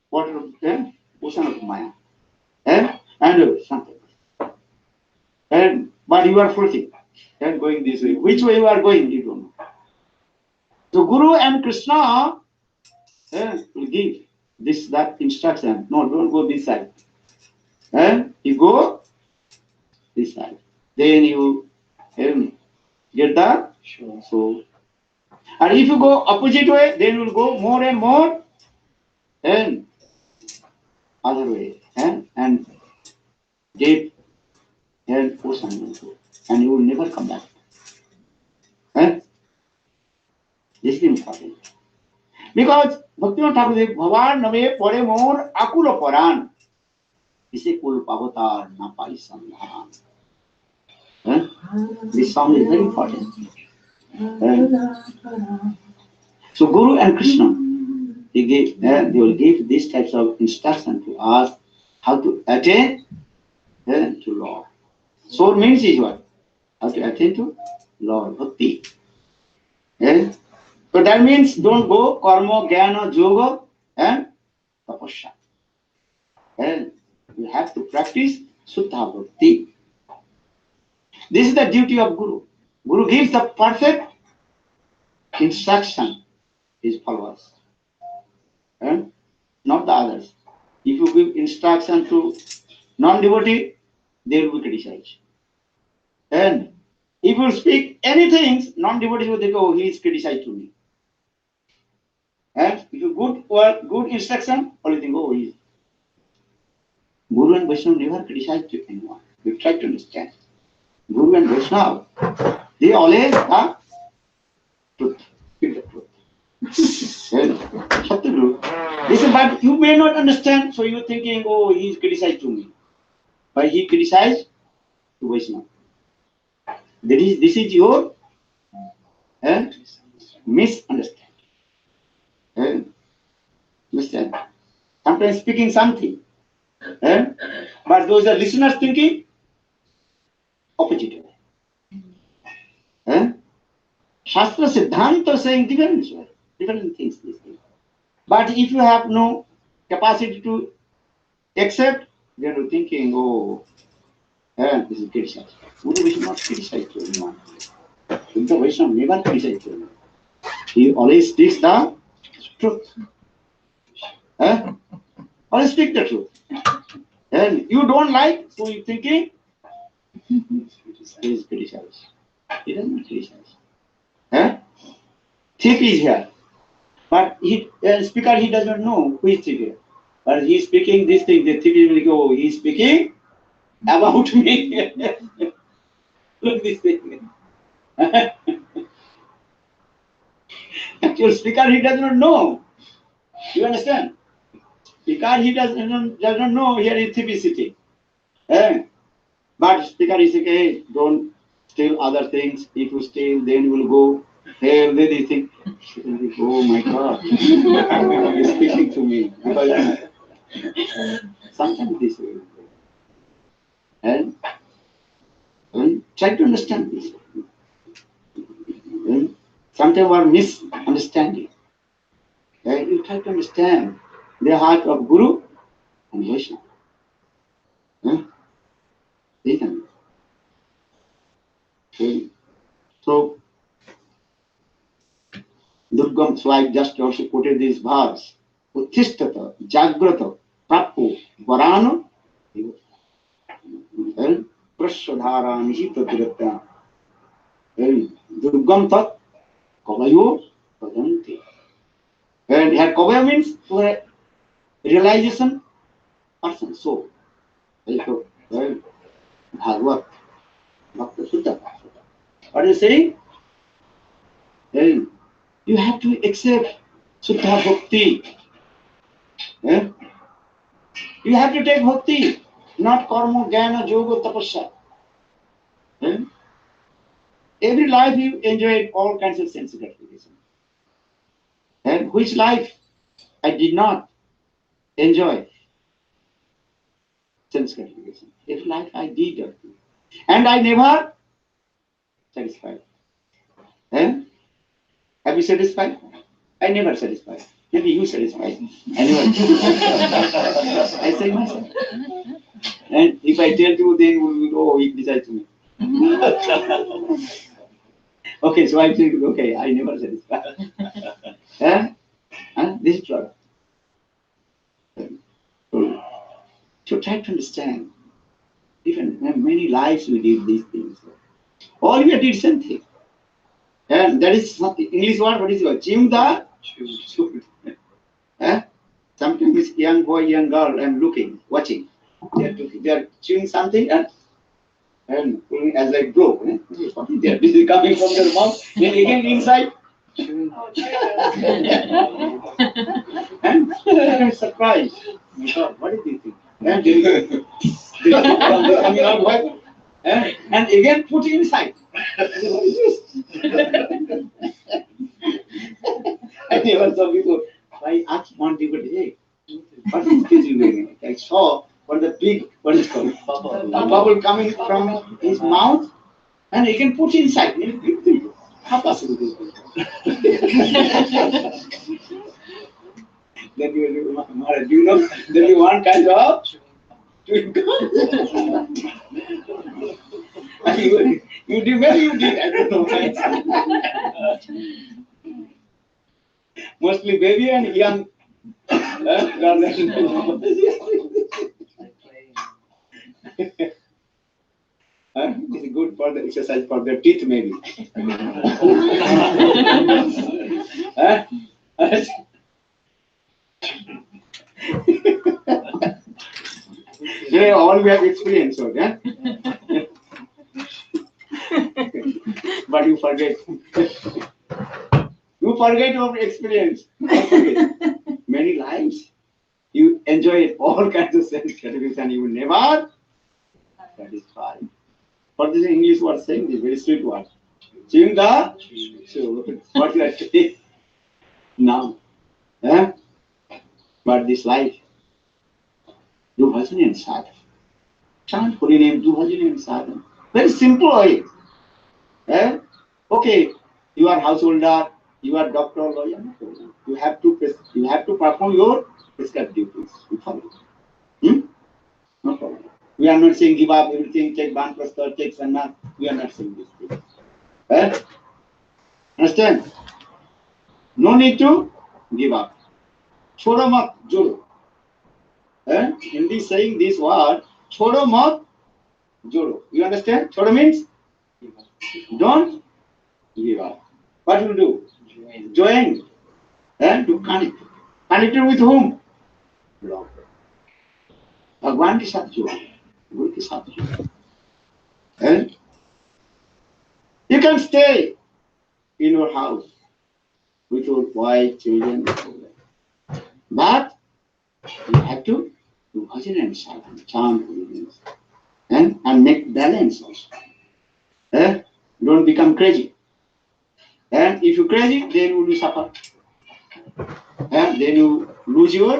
S2: water of the ocean of Maya. And something. But you are floating and going this way. Which way you are going, you don't know. So Guru and Krishna will give that instruction. No, don't go this side. You go this side. Then you get the soul. And if you go opposite way, then you will go more and more and other way. And deep and ocean, and you will never come back. This is important. Because Bhaktivinoda Thakur says, Bhavan name pare more akula paran. He says, Kul pavatar na pai sandhan. This song is very important. So Guru and Krishna, they will give these types of instruction to us how to attain to Lord. So means is what? How to attain to Lord Bhakti. So that means don't go karma, jnana, yoga and tapasya. You have to practice Suddha Bhakti. This is the duty of Guru. Guru gives the perfect instruction to his followers. Not the others. If you give instruction to non-devotee, they will be criticized. And if you speak anything, non-devotees will think, oh, he is criticized to me. And if you good instruction, only think, oh, he is. Guru and Vaishnava never criticize to anyone. You try to understand. Guru and Vaishnava, they always are truth. Speak the truth. Listen, but you may not understand, so you're thinking, oh, he is criticized to me. But he criticized to Vaishnava. This is your misunderstanding. Understand? Sometimes speaking something, but those are listeners thinking opposite way. Shastra Siddhanta saying different things. But if you have no capacity to accept, then you're thinking, oh, this is criticized. Guru is not criticized to anyone. Guru Vaishnava never criticized to anyone. He always speaks the truth. Always speak the truth. And you don't like, so you're thinking, he is criticized. He doesn't criticize. Thief is here. But speaker, he does not know who is thief here. But he is speaking this thing, the thief will go, he is speaking about me. Look this thing. Actual speaker, he does not know. You understand? Speaker, he does not know here is thief is sitting. But speaker is saying, hey, don't steal other things. If you steal, then you will go they already think, oh my God, he's speaking to me. Because sometimes this way. And try to understand this. And sometimes we are misunderstanding. And you try to understand the heart of Guru and Vaishnava. So, Durgam, so I just also quoted this verse. Uttishtata, Jagrata, Prapu, Varano, and Praswadhara, Nishita Dirata, and Durgam Tat, Kavayo, Padanti. And here Kavaya means to a realization person, soul. Bhagavad, Bhakta Sutta. What are you saying? You have to accept Sutta Bhakti. You have to take Bhakti, not Karma, Jnana, Yoga, Tapasya. Every life you enjoyed all kinds of sense gratification. And which life I did not enjoy sense gratification. Every life I did. And I never satisfied. Have you satisfied? I never satisfied. Maybe you satisfied. I never. I say myself. And if I tell you, then you will go, oh, he decides to me. Okay, so I think, okay, I never satisfied. This is true. So try to understand. Even many lives we did these things. All we did same thing. And that is English word, what is it? Chimda. Sometimes young boy, young girl, and looking, watching. They are chewing something and as I blow. Something there. This is coming from their mouth. Then again inside. And surprised. My God, what is this thing? And coming out what? And again put it inside. What is this? I never saw before. I asked one devotee, hey, what is this you doing? I saw what the big, what is called? Bubble coming from his mouth and he can put inside. How possible is this? Then you Maharaja, do you know there is one kind of chewing gum? You did, maybe you did, I don't know. Mostly baby and young girls. This is good for the exercise for the teeth, maybe. All we have experience of, yeah? But you forget. You forget your experience. Many lives. You enjoy all kinds of sense gratification. You will never satisfy. What is the English word saying? This very sweet word. Chinda. So what you are saying now? But this life, do bhajan and sadhana. Chant holy name, do bhajan and sadhana. Very simple way. Okay, you are householder, you are doctor, lawyer. You have to perform your prescribed duties. You follow. No problem. We are not saying give up everything, take banprasthar, take sannyas. We are not saying this thing. Understand? No need to give up. Chodo mat jodo. Hindi saying this word, chodo mat jodo. You understand? Chodo means don't give up. What you do? Join. To connect. Connected with whom? Lord. Bhagwan ke saath jo. Guru ke saath jo. You can stay in your house with your wife, children, but you have to do bhajan and sadhana, chant holy names, and make balance also. Don't become crazy. And if you crazy, then you will suffer. And then you lose your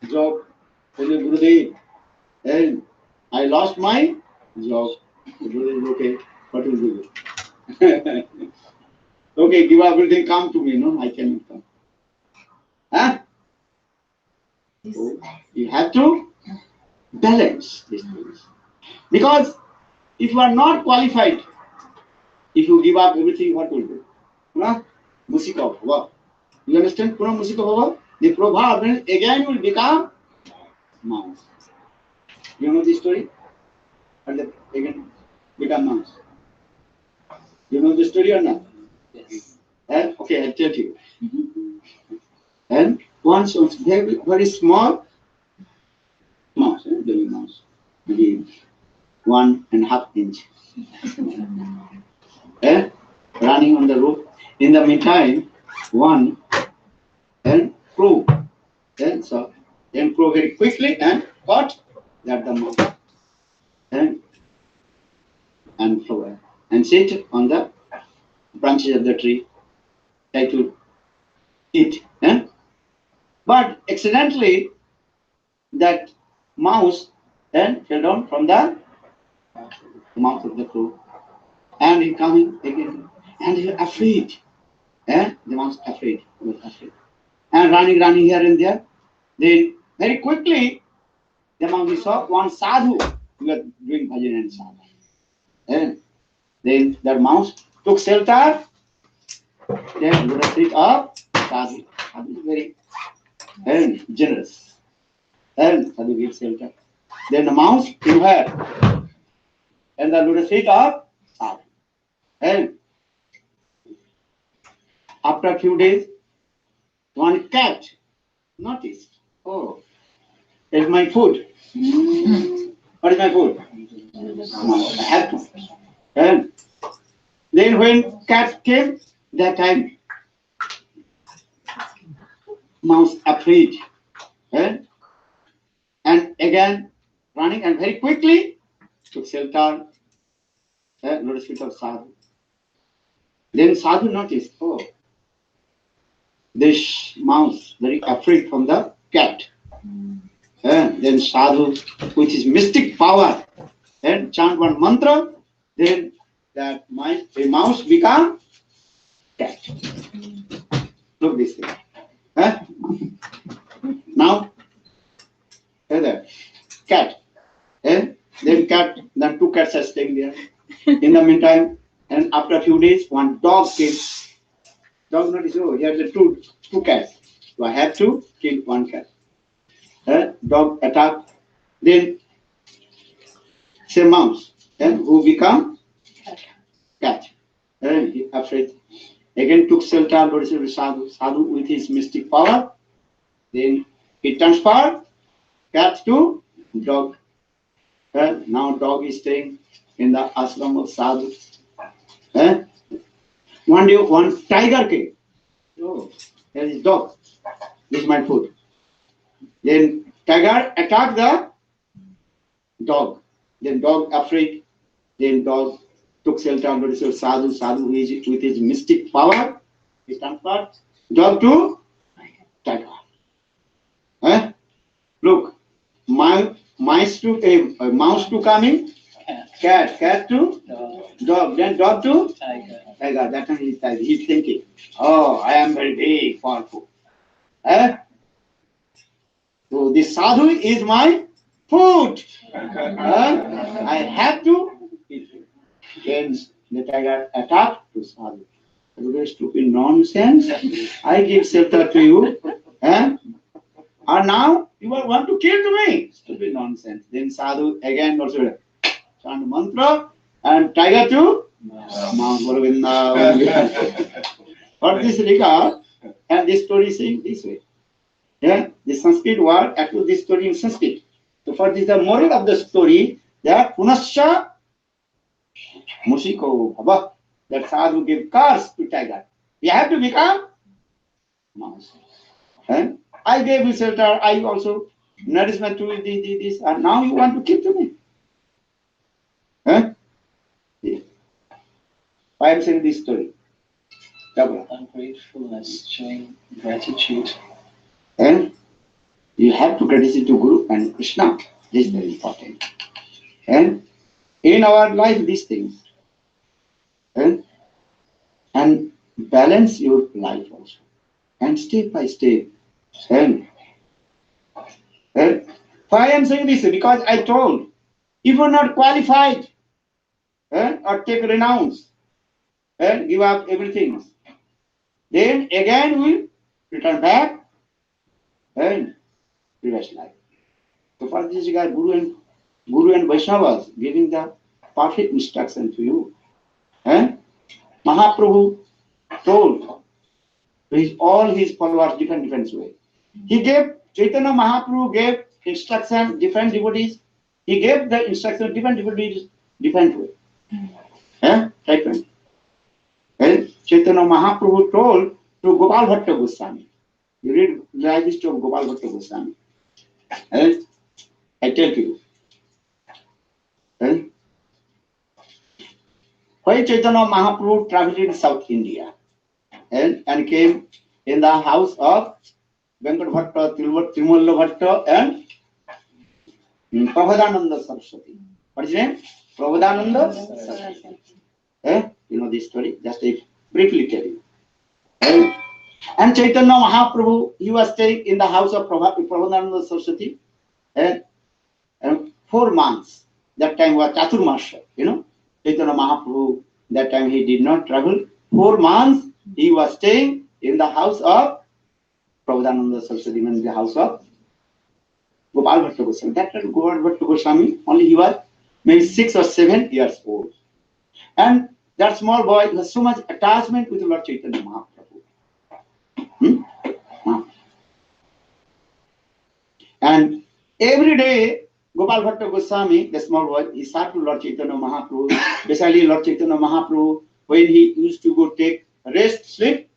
S2: job. Then you Gurudev, and I lost my job. Gurudev is okay. What will you do? Okay, give everything, come to me. No, I cannot come. Huh? So you have to balance these things. Because if you are not qualified, if you give up everything, what will do? No? Musika bhava. You understand? Puna musika bhava? The proverb again will become mouse. You know this story? And then again become mouse. You know the story or not?
S1: Yes.
S2: And okay, I'll tell you. And once very, very small mouse, baby mouse, maybe 1.5 inch, running on the roof. In the meantime, one and crow, and so then crow very quickly and caught that the mouse and flower and sit on the branches of the tree, try to eat. But accidentally, that mouse fell down from the mouth of the crow, and he coming again, and he afraid. The mouse afraid, was afraid, and running here and there. Then very quickly, the mouse saw one sadhu who was doing bhajan and sadhu. And then the mouse took shelter. Then with a feet of sadhu. Sadhu is very generous. And sadhu gives shelter. Then the mouse came here, and the lotus feet of sadhu. And after a few days, one cat noticed, oh, it's my food. What is my food? I have to. And then when cat came, that time mouse afraid. And again running and very quickly took shelter, lotus feet of sadhu. Then sadhu noticed, oh, this mouse very afraid from the cat. And then sadhu, with his mystic power, and chant one mantra, then that a mouse become cat. Look this thing. Now, the cat. Then two cats are staying there. In the meantime, and after a few days, one dog came. Dog noticed, oh, here are the two cats. So I have to kill one cat. Dog attacked. Then say mouse, who become cat. He afraid. Again took shelter, Lord Sadhu. Sadhu with his mystic power. Then he transferred cat to dog. Now dog is staying in the ashram of Sadhu. One day one tiger came. Oh, there is dog. This is my food. Then tiger attacked the dog. Then dog afraid. Then dog took shelter under the Sadhu. Sadhu with his mystic power, he transferred dog to tiger. Look, mouse to coming, cat to dog, then dog to tiger. That time he's thinking, oh, I am very big, powerful. So this sadhu is my food. I have to eat it. Then the tiger attacked to sadhu. Very stupid nonsense. I give shelter to you. And now you want to kill me. Stupid nonsense. Then sadhu again also chant mantra and tiger to Mount Govinda. For this regard, and this story is saying this way. The Sanskrit word, actually this story in Sanskrit. So for this, the moral of the story, that Punascha Musiko Bhava, that sadhu gave curse to tiger. You have to become mouse. I gave you shelter, I also nourishment to this, and now you want to kill me. I am saying this story.
S1: Ungratefulness, showing gratitude.
S2: And you have to gratitude to Guru and Krishna. This is very important. And in our life, these things. And balance your life also. And step by step. And why I am saying this? Because I told, if you are not qualified or take renounce and give up everything, then again we return back and previous life. So for this regard, Guru and Vaishnavas giving the perfect instruction to you. Mahaprabhu told all his followers different way. He gave, Chaitanya Mahaprabhu gave instruction different devotees. He gave the instruction different devotees different way. Right. And Chaitanya Mahaprabhu told to Gopal Bhatta Goswami. You read the history of Gopal Bhatta Goswami. I tell you. Why Chaitanya Mahaprabhu traveled in South India and came in the house of Venkat Bhatta, Timalla Bhatta and Prabhupada Saraswati. What is his name? Prabhupada Saraswati. You know this story? Just I briefly tell you. And Chaitanya Mahaprabhu, he was staying in the house of Prabhupada Saraswati and 4 months. That time was Chaturmasha, you know. Chaitanya Mahaprabhu, that time he did not travel. 4 months he was staying in the house of Prabhupada Saraswati, in the house of Gopal Bhatta Goswami. That time Gopal Bhatta Goswami, only he was maybe 6 or 7 years old. And that small boy has so much attachment with Lord Chaitanya Mahaprabhu. And every day, Gopal Bhatta Goswami, the small boy, he served to Lord Chaitanya Mahaprabhu. Basically, Lord Chaitanya Mahaprabhu, when he used to go take rest, sleep,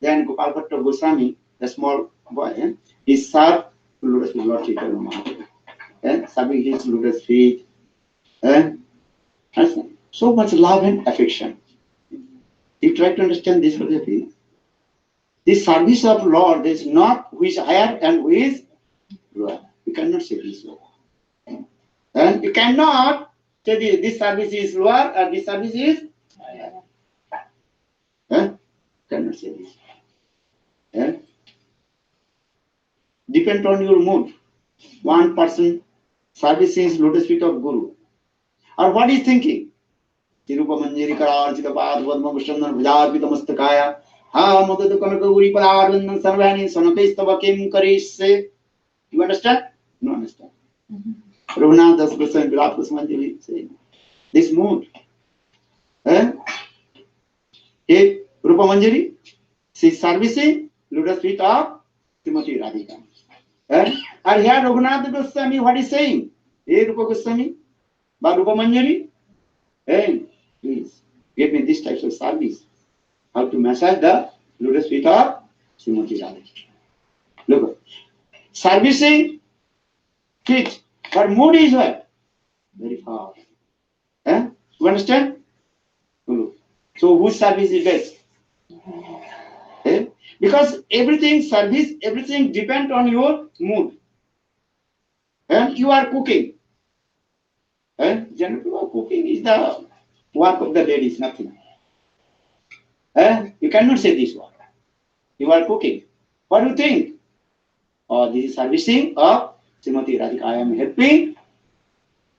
S2: then Gopal Bhatta Goswami, the small boy, he served to Lord Chaitanya Mahaprabhu. Serving his lotus feet. So much love and affection. You try to understand this philosophy. The service of Lord is not who is higher and who is lower. You cannot say this way. And you cannot say this service is lower or this service is higher. Cannot say this. Depend on your mood. One person services lotus feet of Guru. Or what is thinking? Tirupa Manjari Kararjita Pad Vadma Vishwanan Vijarpita Mastakaya Ha Madadu Kanakaguri Padarvandan Sarvani Sonapistava Kim Karishe. You understand? No understand. Raghunath Das Goswami Virat Goswami saying this mood. Rupa Manjari, she is servicing lotus feet of Srimati Radhika. And here Raghunath Goswami, what is saying? Hey Rupa Goswami, but Rupa Manjari, hey, please give me this type of service. How to massage the lotus feet of Srimati Radhika. Look, servicing feet, but mood is what? Very far. You understand? So whose service is best? Because everything service, everything depends on your mood. And you are cooking. Generally, cooking is the work of the ladies, nothing. You cannot say this one. You are cooking. What do you think? Oh, this is servicing of Srimati Radhika. I am helping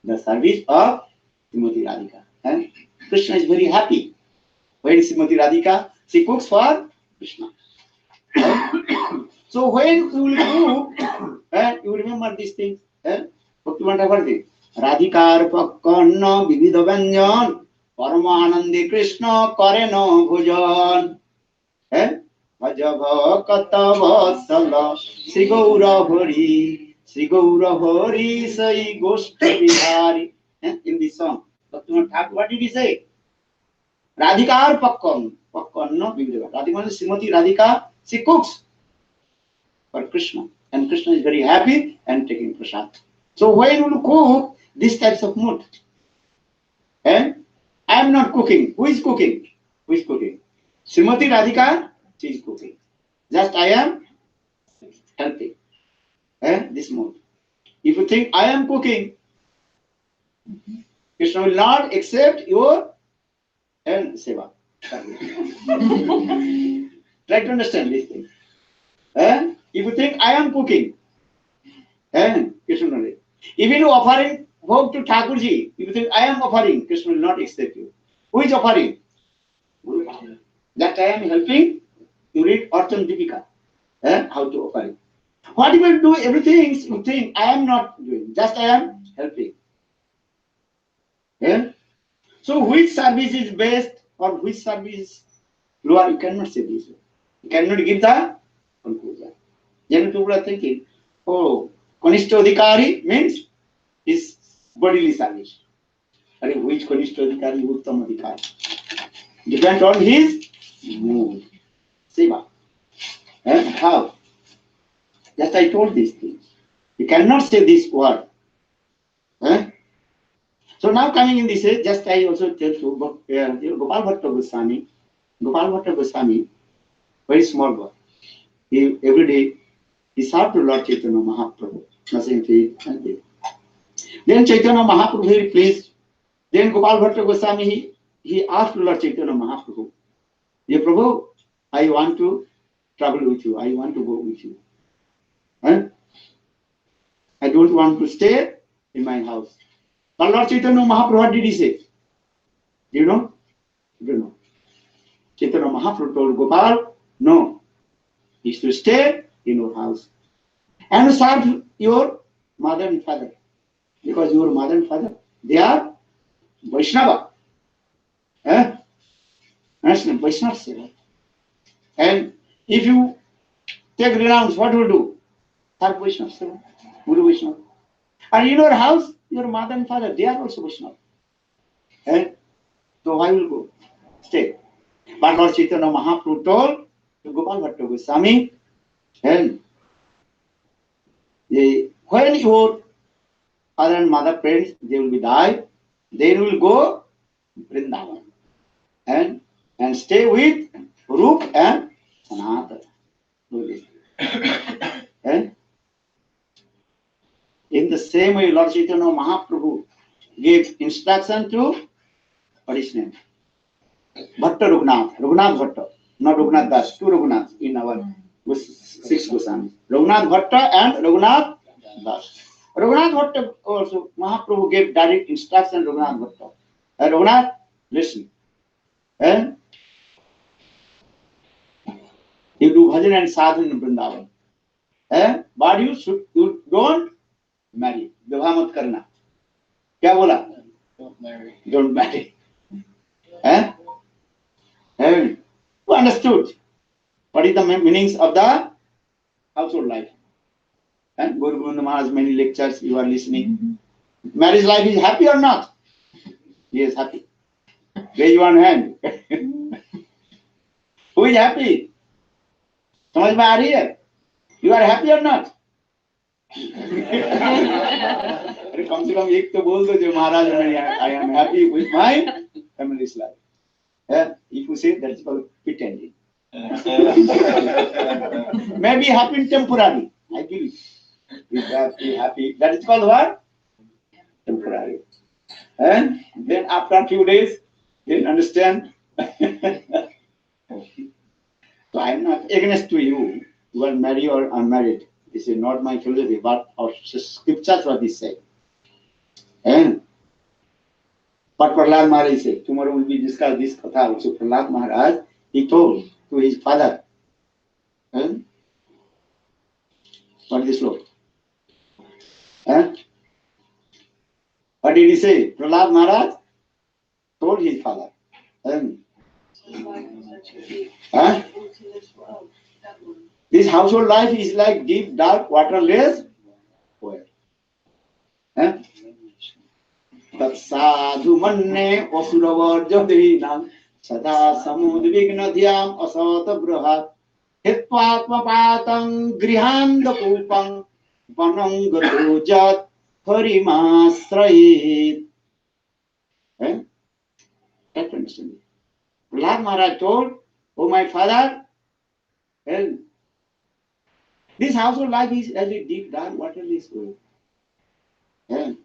S2: the service of Srimati Radhika. And Krishna is very happy. When Srimati Radhika, she cooks for Krishna. So when you will do, you remember these things. Radhikar Pakkanna Vividha Vyanjan Paramanandi Krishna Karena Bhujan Bhajava Katavasala Sri Gaura Hari Sri Gaura Hari Sai Goshta Vihari. In this song, what did he say? Radhikar Pakkanna Vividha. Radhika is Srimati Radhika, she cooks for Krishna. And Krishna is very happy and taking prasad. So when you cook, these types of mood. I am not cooking. Who is cooking? Who is cooking? Srimati Radhika, she is cooking. Just I am helping. This mode. If you think I am cooking, Krishna will not accept your seva. Try to understand this thing. If you think I am cooking, Krishna will not. Even you offering bhog to Thakurji, if you think I am offering, Krishna will not accept you. Who is offering? That I am helping. You read Archan Deepika. How to offer it. What you will do, everything you think I am not doing, just I am helping. So which service is best or which service lower, you cannot say this. You cannot give the conclusion. Then people are thinking, oh, Kanishta Adhikari means is bodily service. Which Kanishta Adhikari, Uttam Adhikari? Depends on his mood. Seva. How? Just I told these things. You cannot say this word. So now coming in this, just I also tell you, Gopal Bhatta Goswami. Gopal Bhatta Goswami, very small boy. He every day he served to Lord Chaitanya Mahaprabhu. Nothing to eat and eat. Then Chaitanya Mahaprabhu very pleased. Then Gopal Bhatta Goswami he asked Lord Chaitanya Mahaprabhu, "Dear Prabhu, I want to travel with you. I want to go with you. I don't want to stay in my house." But Lord Chaitanya Mahaprabhu, what did he say? Do you know? You don't know. Chaitanya Mahaprabhu told Gopal, no, he is to stay in your house and serve your mother and father. Because your mother and father, they are Vaishnava. Vaishnava Seva. And if you take renounce, what will you do? Serve Vaishnava Seva. Guru Vaishnava. And in your house, your mother and father, they are also Vaishnava. So why will you go? Stay. But Lord Chaitanya Mahaprabhu told to Gopal Bhatta Goswami, when your father and mother parents, they will be died, they will go Vrindavan and stay with Rup and Sanatana. In the same way, Lord Chaitanya Mahaprabhu gave instruction to, what is his name? Bhatta Raghunath Bhatta, not Raghunath Das, two Raghunaths in our 6 Goswamis. Raghunath Bhatta and Raghunath Das. Raghunath Bhatta also, Mahaprabhu gave direct instruction to Raghunath Bhatta. Raghunath, listen. You do bhajan and sadhana in Vrindavan. But you don't marry. Vivah mat karna. Kya bola? Don't marry. Don't marry. Who understood what is the meanings of the household life? And Guru Govinda Maharaj, many lectures you are listening. Marriage life is happy or not? He is happy. Raise one hand. Who is happy? समझ में आ रही है? You are happy or not? अरे कम से कम एक तो बोल दो जो महाराज I am happy with my family's life. If you say that is called pretending. Maybe happy temporary. I believe. If happy, that is called what? Temporary. And then after a few days, then understand. So I am not against to you who are married or unmarried. This is not my philosophy, but our scriptures what they say. And but Prahlad Maharaj said, tomorrow will be discussed this katha also. Prahlad Maharaj, he told to his father. What is this law? What did he say? Prahlad Maharaj told his father. This household life is like deep, dark, waterless well. Tatsadhu manne osuravarjadhinam sada samudvignadhyam asata brahat hitpatmapatam grihanda vanam gatujat harimasrayit. That's understanding. Prahlad Maharaj told Oh, my father, and this household life is as a deep dark water is going.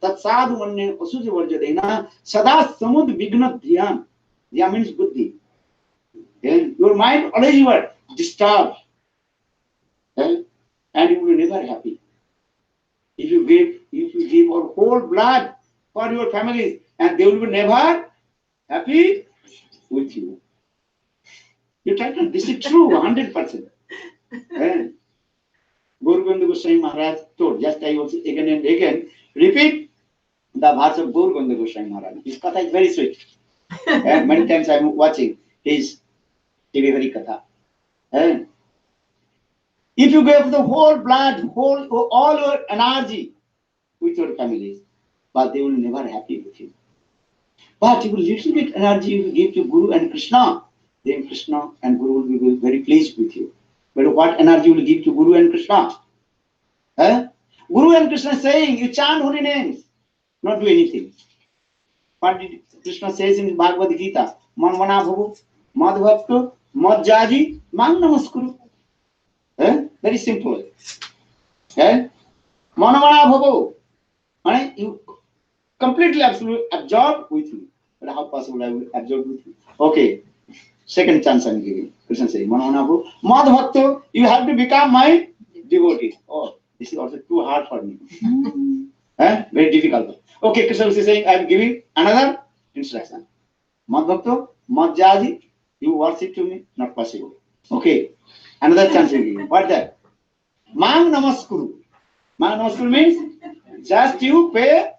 S2: तत्साधु मन्ने असुज वर्जदेना सदा समुद विघ्न ध्यान. Dhyan means buddhi. And your mind always you are disturbed, and you will never happy. If you give your whole blood for your family, and they will be never happy with you. You try to. This is true, 100%. And Gurudeva Goswami Maharaj told. Just I also again and again repeat the verse of Gurudeva Goswami Maharaj. His katha is very sweet. And many times I am watching his TV Hari Katha. And if you give the whole blood, all your energy with your families, but they will never happy with you. But if a little bit energy you give to Guru and Krishna, then Krishna and Guru will be very pleased with you. But what energy will you give to Guru and Krishna? Guru and Krishna saying, you chant holy names, not do anything. What did Krishna says in Bhagavad Gita? Manvana bhavu, madhvapto, madjaji, mang namaskuru. Very simple. Manvana bhavu. You completely absolutely absorbed with me. But how possible I will absorb with you? Okay. Second chance I am giving. Krishna says, Manvana bhavu, madhvapto, you have to become my devotee. Oh, this is also too hard for me. Very difficult. Okay, Krishna is saying, I am giving another instruction. Madhvapto, madjaji, you worship to me, not possible. Okay, another chance you give. What that? Mang namaskuru. Mang namaskuru means just you pay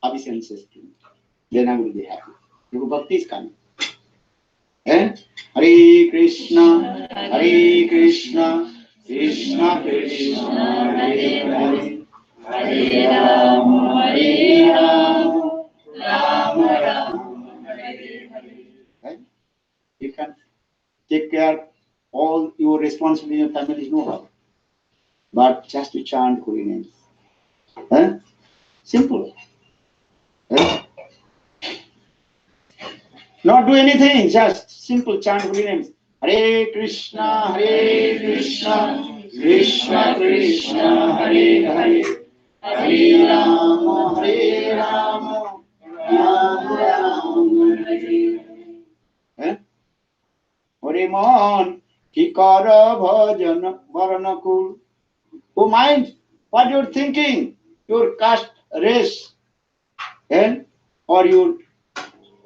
S2: obeisances to me. Then I will be happy. Your bhakti is coming. Hare Krishna, Krishna Krishna, Hare Hare. Hare Rama, Rama Rama, Hare Hare. You can take care all your responsibility in your family is no problem. But just to chant holy names. Simple. Not do anything, just simple chant holy names. Hare Krishna, Krishna Krishna, Hare Hare. Hare Rama, Rama Rama, Hare Hare. Hare Man, Kikara Bhajan Varanakul. Oh mind, what you're thinking, your caste, race, or your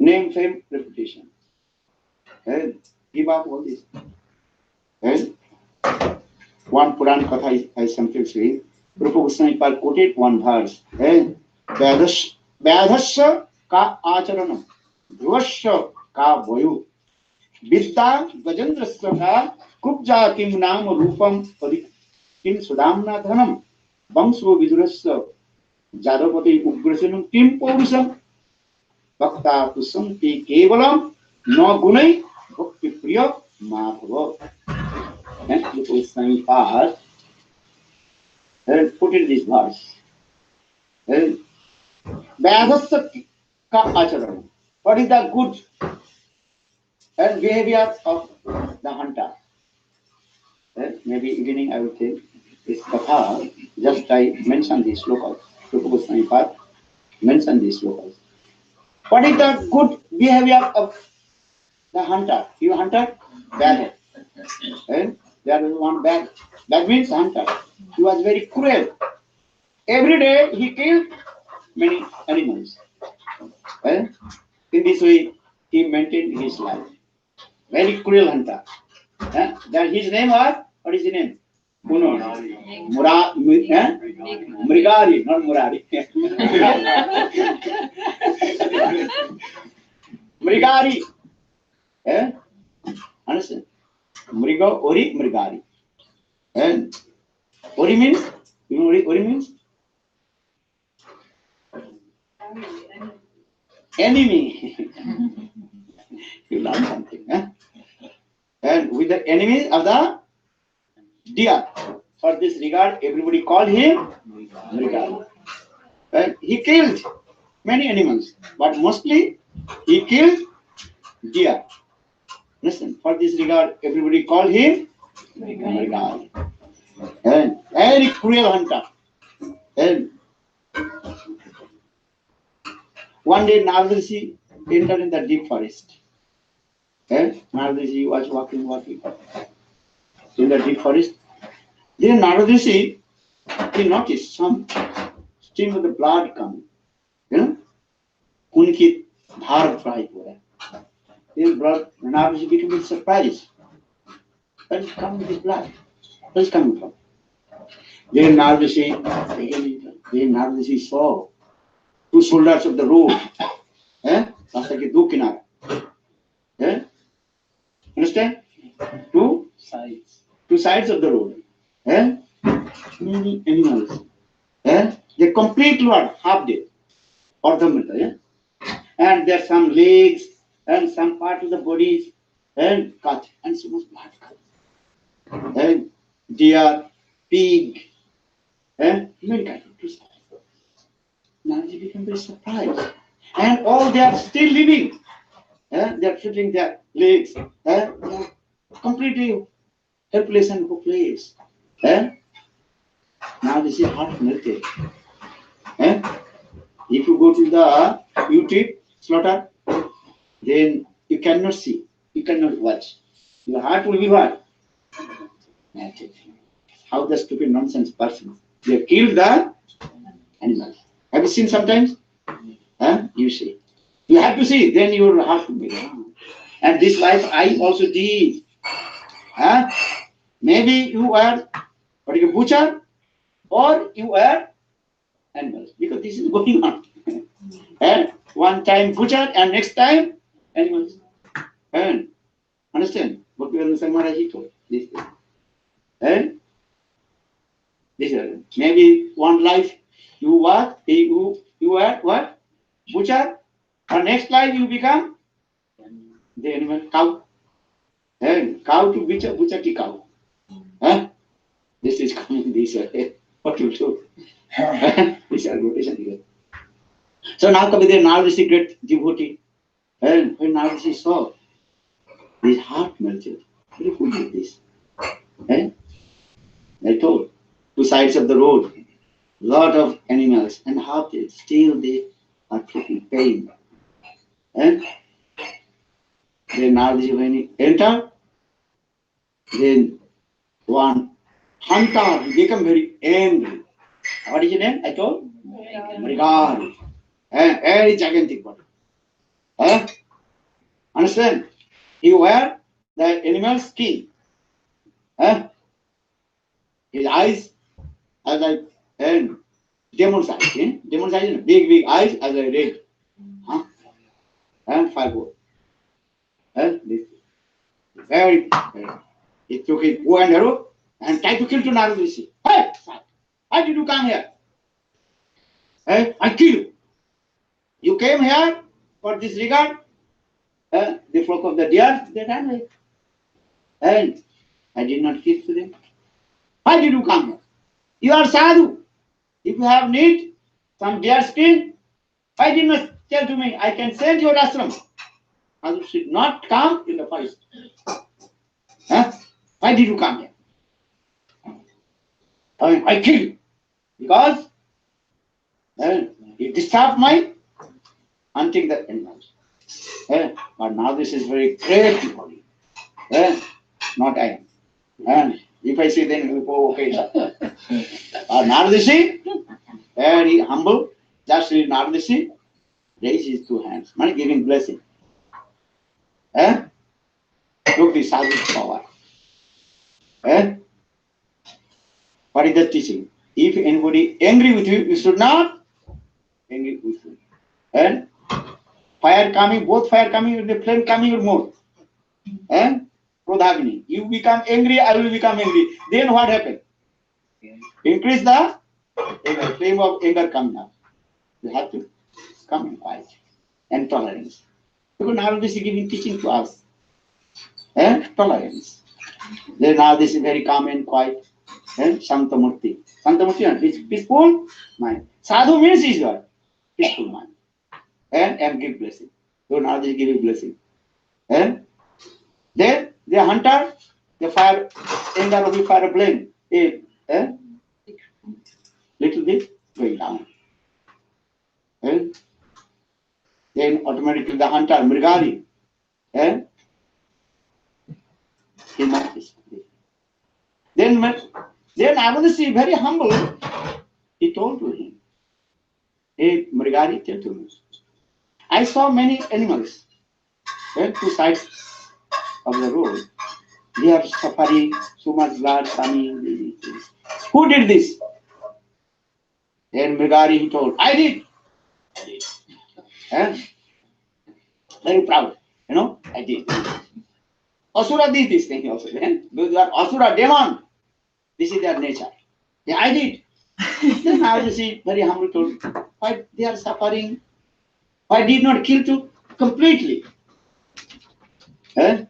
S2: name, fame, reputation. Give up all this. One Puran Katha I sometimes read. Rupa Goswami quoted one verse. Vyadhasya ka acharanam, dhruvasya ka vayu, vidya gajandrasya ka kubja kim nam rupam padik kim sudamna dhanam, vamsho vidurasya jadapati ugrasanam kim paurusam, bhakta kusanti kevalam na gunai bhakti priya madhava. And Rupa Goswami put in this verse. Vyadhasya ka acharan. What is the good and behavior of the hunter? Maybe evening I will take this katha. Just I mention these locals. Rupa Goswami mention these locals. What is the good behavior of the hunter? You hunter? Bad. There is one bad. That means hunter. He was very cruel. Every day he killed many animals. In this way, he maintained his life. Very cruel hunter. Then his name was, what is his name? Mrigari, not Murari. Mrigari. Understand? Mriga, Ori, Mrigari. And Ori means, you know what Ori means? Enemy. You learn something. And with the enemy of the deer. For this regard, everybody called him Mrigari. And he killed many animals, but mostly he killed deer. Listen, for this regard, everybody called him Mrigal. And very cruel hunter. And one day Narada Rishi entered in the deep forest. And Narada Rishi was walking in the deep forest. Then Narada Rishi, he noticed some stream of the blood coming. You know? उनकी धार प्रवाहित हो रहा है. Then blood, Narada Rishi became very surprised. Where is coming this blood? Where is coming from? Then Narada Rishi saw two shoulders of the road. रास्ता के दो किनारे. Understand? Two sides of the road. Many animals. They completely were half dead. And there are some legs and some part of the bodies and cut and so much blood cut. And deer, pig, many kinds of fish. Now they become very surprised. And all they are still living. They are feeling their legs. Completely helpless and hopeless. Now this is heart melted. If you go to the YouTube slaughter, then you cannot see, you cannot watch. Your heart will be what? Melted. How the stupid nonsense person. They killed the animals. Have you seen sometimes? You see. You have to see, then your heart will be down. And this life I also did. Maybe you are a butcher or you are animals, because this is going on. And one time butcher and next time animals. And understand what Maharaja told this thing. And this is maybe one life you what? You are what? Butcher. Or next life you become the animal cow. And cow to butcher, butcher to cow. This is coming this way. What to do? This is rotation here. So now Kabir Narada Rishi great devotee. And when Narada Rishi saw, his heart melted. Very good with this. I told, two sides of the road, lot of animals, and how they still they are taking pain. And then Narada Rishi when he entered, then one hunter became very angry. What is your name? I told? Mrigal. Very gigantic body. Understand? He wear the animal skin. His eyes as like demon's eyes. Demon's eyes, big eyes as a red. And firewood. This very. He took his bow and arrow and tried to kill to Narada Rishi. Hey, why did you come here? I kill you. You came here for this regard. The flock of the deer, they ran away. And I did not kill to them. Why did you come here? You are sadhu. If you have need some deer skin, why did not tell to me? I can send your ashram. Sadhu should not come in the forest. Why did you come here? I kill you. Because it disturbed my hunting the animals. But now this is very great body. Not I am. And if I say then you go okay. Narada Rishi, very humble, just Narada Rishi raised his two hands, giving blessing. Look the sadhu's power. What is the teaching? If anybody angry with you, you should not angry with you. And fire coming, both fire coming, the flame coming or more. Prodhagni. You become angry, I will become angry. Then what happened? Increase the anger, flame of anger coming up. You have to come in quiet and tolerance. Because now this is giving teaching to us. Tolerance. Then now this is very calm and quiet. Shantamurti. Shantamurti is peaceful mind. Sadhu means is what? Peaceful mind. And give blessing. So now this is giving blessing. Then the hunter, the fire, end up with fire flame, little bit going down. Then automatically the hunter, Mrigari, he met this. Then Avadasi, very humble, he told to him, hey, Mrigari, tell to me. I saw many animals, two sides of the road. They are suffering, so much blood coming. Who did this? Then Mrigari, he told, I did. Very proud, I did. Asura did this thing also. Those are Asura, demon. This is their nature. Yeah, I did. Then Avadasi, very humble, told, why they are suffering? Why did not kill to completely? Then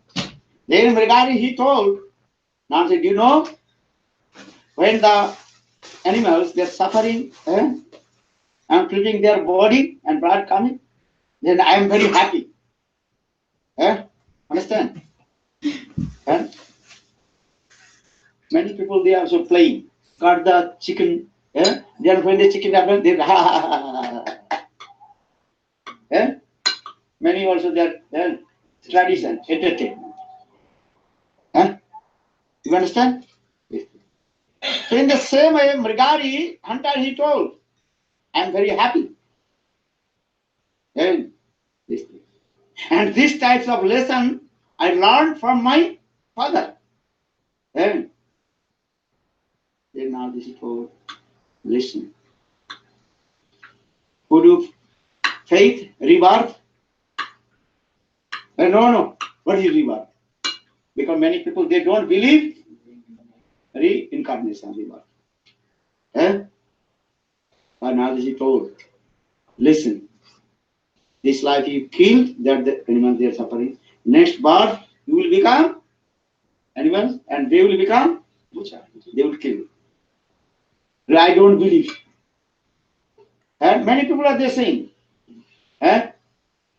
S2: Mrigari, he told, now said, you know, when the animals, they are suffering, I'm treating their body and blood coming, then I am very happy. Understand? Many people, they are also playing. Cut the chicken. Then when the chicken happens, they many also their tradition, entertainment. You understand? So in the same way, Mrigari, hunter, he told, I am very happy. And these types of lesson I learned from my father. And then now this is told, listen. Could you faith, rebirth? No. What is rebirth? Because many people, they don't believe reincarnation, rebirth. But now this is told, listen. This life you killed, that the animals, they are suffering. Next birth, you will become animals and they will become butcher. They will kill you. I don't believe. And many people are there saying,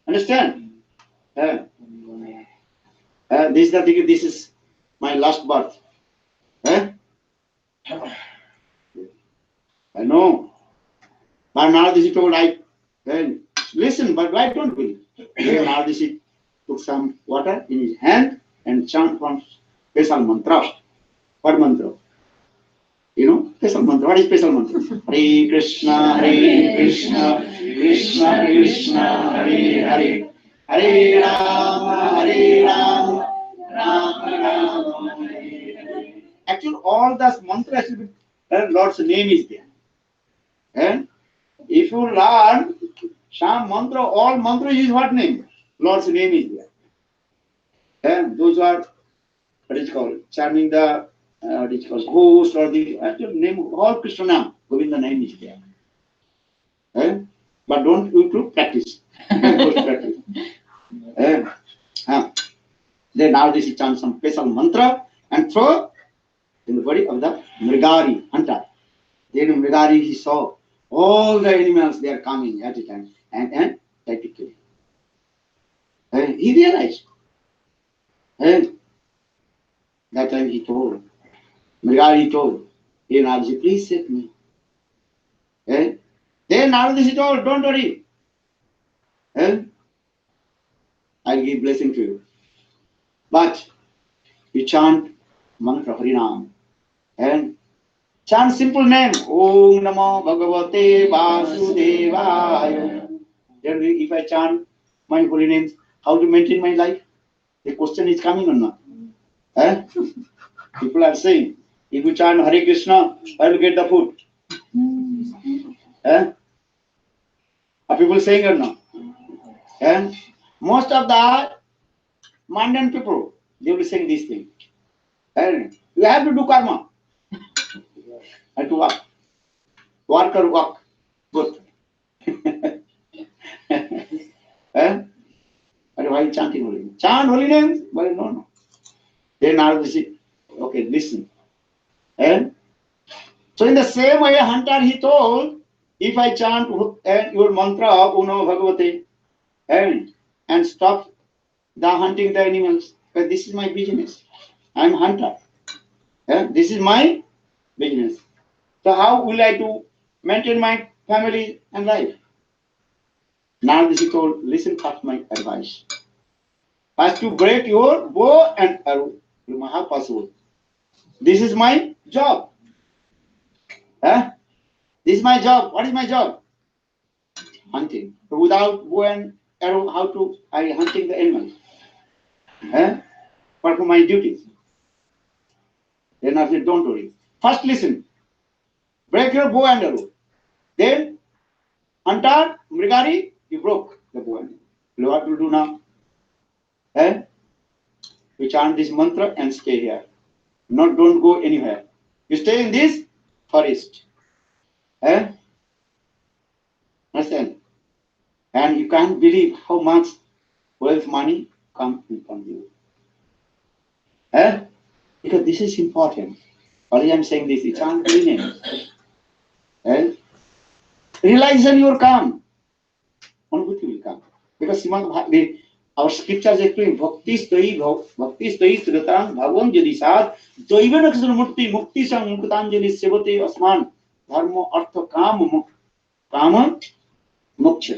S2: understand? This is the thing, this is my last birth. I know. But now this is told, listen, but I don't believe. Now this is took some water in his hand and chant one special mantra. What mantra? Special mantra. What is special mantra? Hare Krishna, Krishna Krishna, Hare Hare, Hare Rama, Rama Rama, Hare Hare. Actually, all this mantra actually, Lord's name is there. And if you learn some mantra, all mantra is what name? Lord's name is there. And those are what is called charming the what is called host or the actual name all Krishna name, Govinda name is there. But don't you to practice. Practice. Then now this is chant some special mantra and throw in the body of the Mrigari hunter. Then Mrigari, he saw all the animals, they are coming at a time and try to kill him. He realized. That time he told, Mrigari told, hey Narji, please save me. Then Narji, he told, don't worry. I'll give blessing to you. But you chant mantra Harinam and chant simple name, Om Namo Bhagavate Vasudevaya. Then if I chant my holy names, how to maintain my life? The question is coming or not? People are saying, if you chant Hare Krishna, where will you get the food? Are people saying or not? Most of the mundane people, they will be saying this thing. You have to do karma. And to work. Work or walk. Good. Why chanting holy name? Chant holy names? Well, no. Then now this is, okay, listen. So in the same way, hunter, he told, if I chant your mantra of Om Namo Bhagavate and stop the hunting the animals, But this is my business. I'm hunter. This is my business. So how will I to maintain my family and life? Now this is told, listen first my advice. First to break your bow and arrow. How possible? This is my job. This is my job. What is my job? Hunting. So without bow and arrow, how to I hunting the animal? Perform my duties. Then I said, don't worry. First listen. Break your bow and arrow. Then hunter, Mrigari, you broke the bow and arrow. What to do now? You chant this mantra and stay here. Don't go anywhere. You stay in this forest. Understand? And you can't believe how much wealth, money come from you. Because this is important. Only I'm saying this, you can't believe it. Realization you will come. Anubhuti will come. Because our scriptures explain bhakti stoi sritam bhagavan jadi sad jaivana krishan mukti sang muktanjali sevate asman dharma artha kama moksha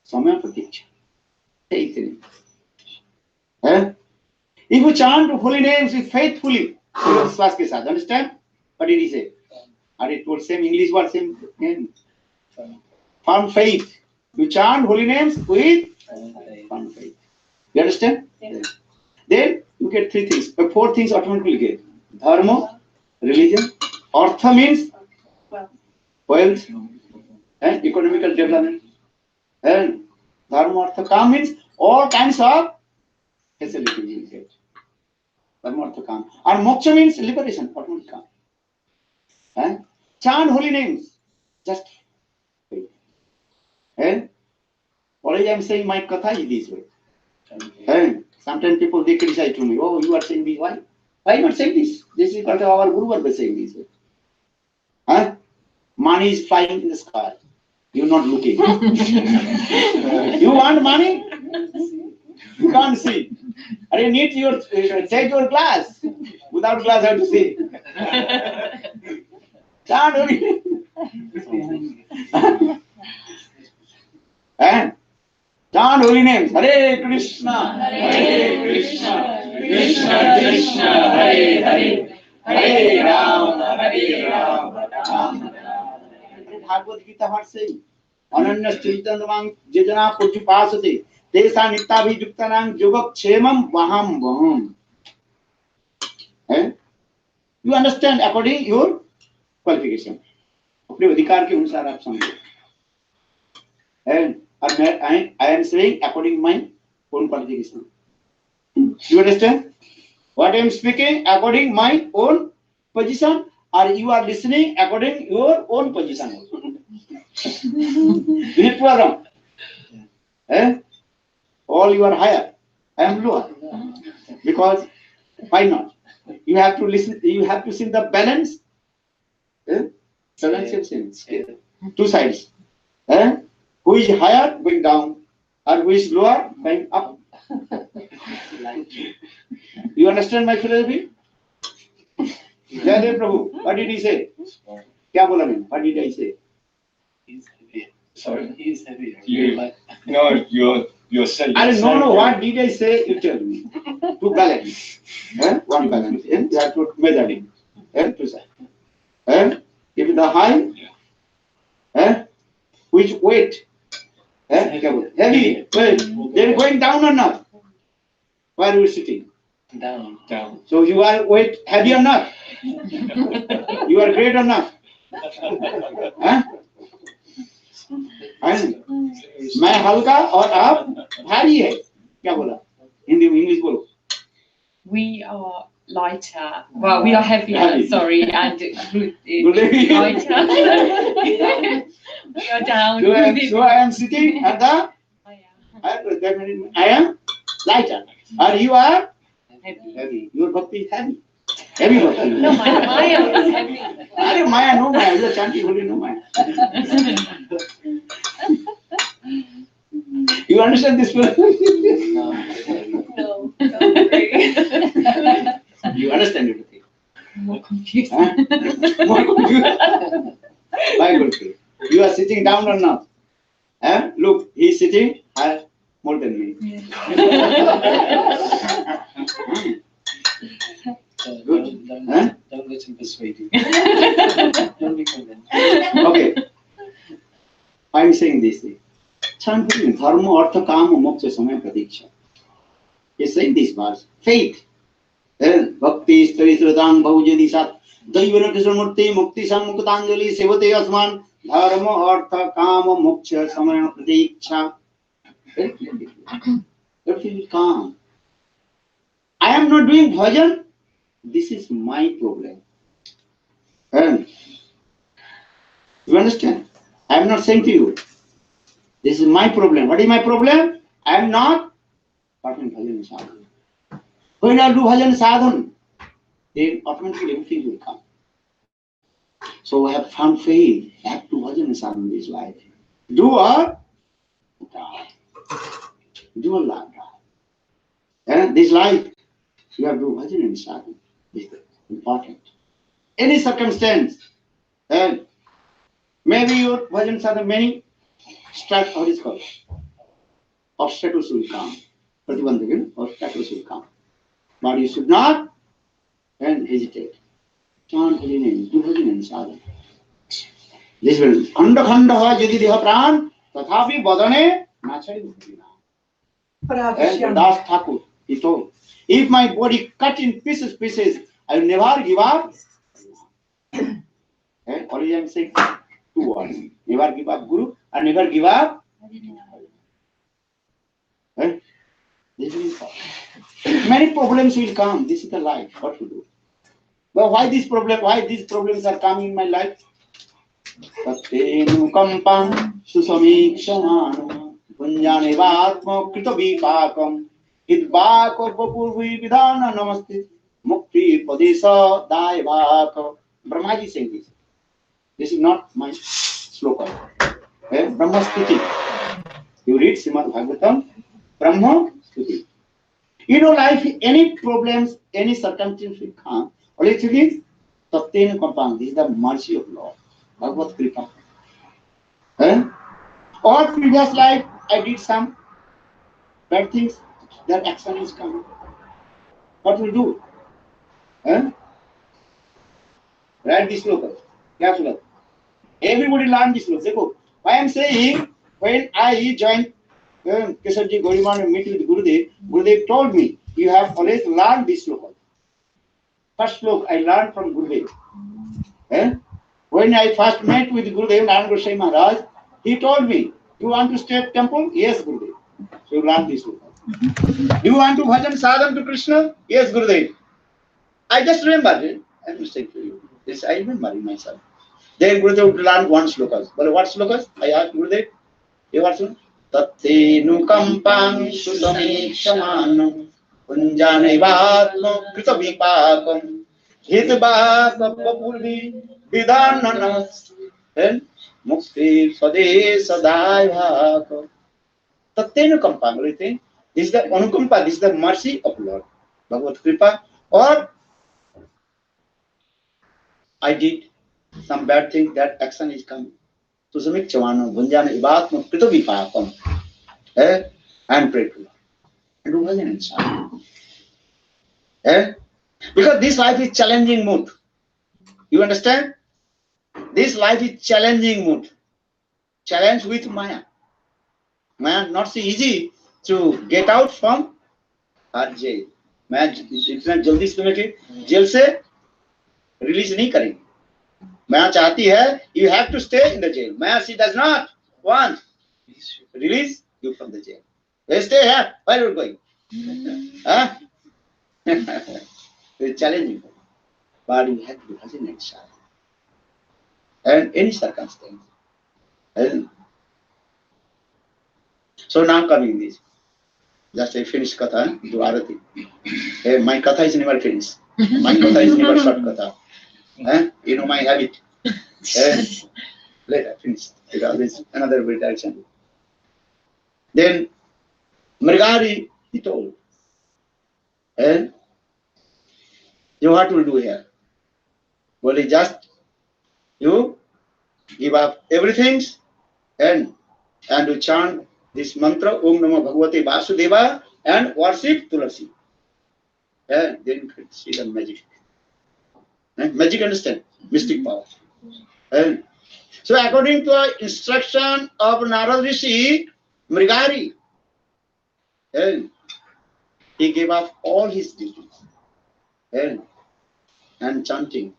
S2: samaya pratiksha. If you chant holy names faithfully, understand what did he say? Are it told same English word, same name? Firm faith. You chant holy names with firm faith. You understand?
S6: Yes.
S2: Then you get three things. 4 things automatically get. Dharma, religion. Artha means wealth and economical development. And dharma, artha, kam means all kinds of facilities you will get. Dharma, artha, kam. And moksha means liberation, automatically come. Chant holy names. Just wait. And already I am saying my katha is this way. Sometimes people they criticize to me, oh, you are saying this, why? Why not saying this? This is what our Guru was saying this way. Money is flying in the sky. You're not looking. You want money? You can't see. And you need your take your glass. Without glass, how to see? Can't only. Chant holy names. Hare Krishna, Hare Krishna, Krishna Krishna, Hare Hare, Hare Rama, Hare Rama, Rama Rama. Bhagavad Gita was saying, Ananya Chaitanamang Jajana Pujupasate, Tesa Nitabhijuktanang Yogakshemam Vaham Vaham. You understand according your qualification. अपने अधिकार के अनुसार आप समझो. And I am saying according to my own qualification. You understand? What I am speaking according my own position, or you are listening according your own position. Is it wrong? All you are higher, I am lower. Because why not? You have to listen. You have to see the balance. Balance of sense. 2 sides. Who is higher going down, or who is lower going up? You understand my philosophy? Jai Prabhu, what did he say? Kya bola maine? What did I say?
S1: He's heavy. Sorry, he's heavy.
S5: No, you're saying.
S2: I don't know what did I say. You tell me. To balance, one balance. You have to measure it. 2 sides. If the high, which weight? Heavy. They're going down or not? Where are you sitting?
S1: Down.
S2: So you are weight heavy or not? You are great or not? मैं हल्का और आप भारी है. क्या बोला? हिंदी में English बोलो.
S3: We are lighter. Well, we are heavier,
S2: Heavy.
S3: sorry, and
S2: Gurudev.
S3: lighter. We are down.
S2: So I am sitting at the. I am lighter. And you are heavy. Your bhakti is heavy. Heavy bhakti.
S3: No, Maya is heavy.
S2: Are Maya, no Maya. You are chanting holy, no Maya. You understand this?
S6: No, don't agree.
S2: understand everything.
S3: More confused.
S2: Huh? More confused. Why confused? You are sitting down or not? Huh? Look, he is sitting higher, more than me. Good. Huh?
S1: Don't let him persuade you.
S3: Don't
S1: be convinced.
S2: Okay. I am saying this thing. Dharma, artha, kama, moksha, samaya, pratiksha. He is saying this verse. Faith. Bhakti, stari, sridang, bahujadi, sat. Daivana, krishnamurti, mukti, sammukutanjali, sevate, asman. Dharma, artha, kama, moksha, samaya, pratiksha. Everything will come. I am not doing bhajan. This is my problem. And you understand? I am not saying to you, this is my problem. What is my problem? I am not performing bhajan sadhana. When I do bhajan sadhana, then automatically everything will come. So I have found faith. I have to bhajan sadhana in this life. Do or die. Do or die. And this life, you have to do bhajan and sadhana. This is important. Any circumstance, and maybe your bhajan sadhana, many obstacles will come. Obstacles will come. But you should not and hesitate. Chant bhajan, do bhajan and sadhana. This will khanda khanda jadi deha pran tathapi badane nachari bhajina. And Das Thakur, he told, if my body cut in pieces, I will never give up. And already I am saying two words. Never give up Guru and never give up. And this is important. Many problems will come. This is the life. What to do? But why these problems are coming in my life? Tattenu kampam susamikshana punjane vatma krita vipakam idvaka papurvi vidhana namaste mukti padesa daivaka. Brahmaji saying this. This is not my sloka. Brahma Stuti. You read Srimad Bhagavatam, Brahma Stuti. You know, life, any problems, any circumstance will come. Only thing is, Tattenu kampam. This is the mercy of Lord. Bhagavad Kripa. Or previous life, I did some bad things, that action is coming. What will do? Write this sloka. Careful. Everybody learn this sloka. Why I am saying, when I joined Keshavji Goriman and meet with Gurudev, Gurudev told me, you have always learned this sloka. First sloka I learned from Gurudev. When I first met with Gurudev, Narayana Goswami Maharaj, he told me, you want to stay at temple? Yes, Gurudev. So you learn this sloka. Do you want to bhajan sadhana to Krishna? Yes, Gurudev. I just remembered it. I am saying to you. This I remember in myself. Then Gurudev would learn one slokas. But what slokas? I asked Gurudev. You want to? Tattenu kampam susamikshamanam punjane vatma krita vipakam hidvaka papurvi vidhananas and mukti padesa daivaka. Tattenu kampam. This is the anukampa. This is the mercy of Lord. Bhagavad Kripa. Or I did some bad thing, that action is coming. Susamik chavano bunjana ivatma krita vipakam. And pray to Lord. And do bhajan and sadhana. Because this life is challenging mood. You understand? This life is challenging mood. Challenge with Maya. Maya not so easy to get out from her jail. Maya इतना जल्दी से तुम्हें jail से release नहीं करेगी. Maya चाहती है you have to stay in the jail. Maya, she does not want release you from the jail. They stay here. Where are you going? It's challenging. But you have to do bhajan and sadhana. And any circumstance. So now coming this. Just I finished katha, do arati. My katha is never finished. My katha is never short katha. You know my habit. Later finish. Because there's another direction. Then Mrigari, he told. You what will do here? Well, just you give up everything and you chant this mantra Om Namo Bhagavate Vasudeva and worship Tulasi. And then you can see the magic. Magic, understand? Mystic power. And so according to our instruction of Narad Rishi, Mrigari, and he gave up all his duties and chanting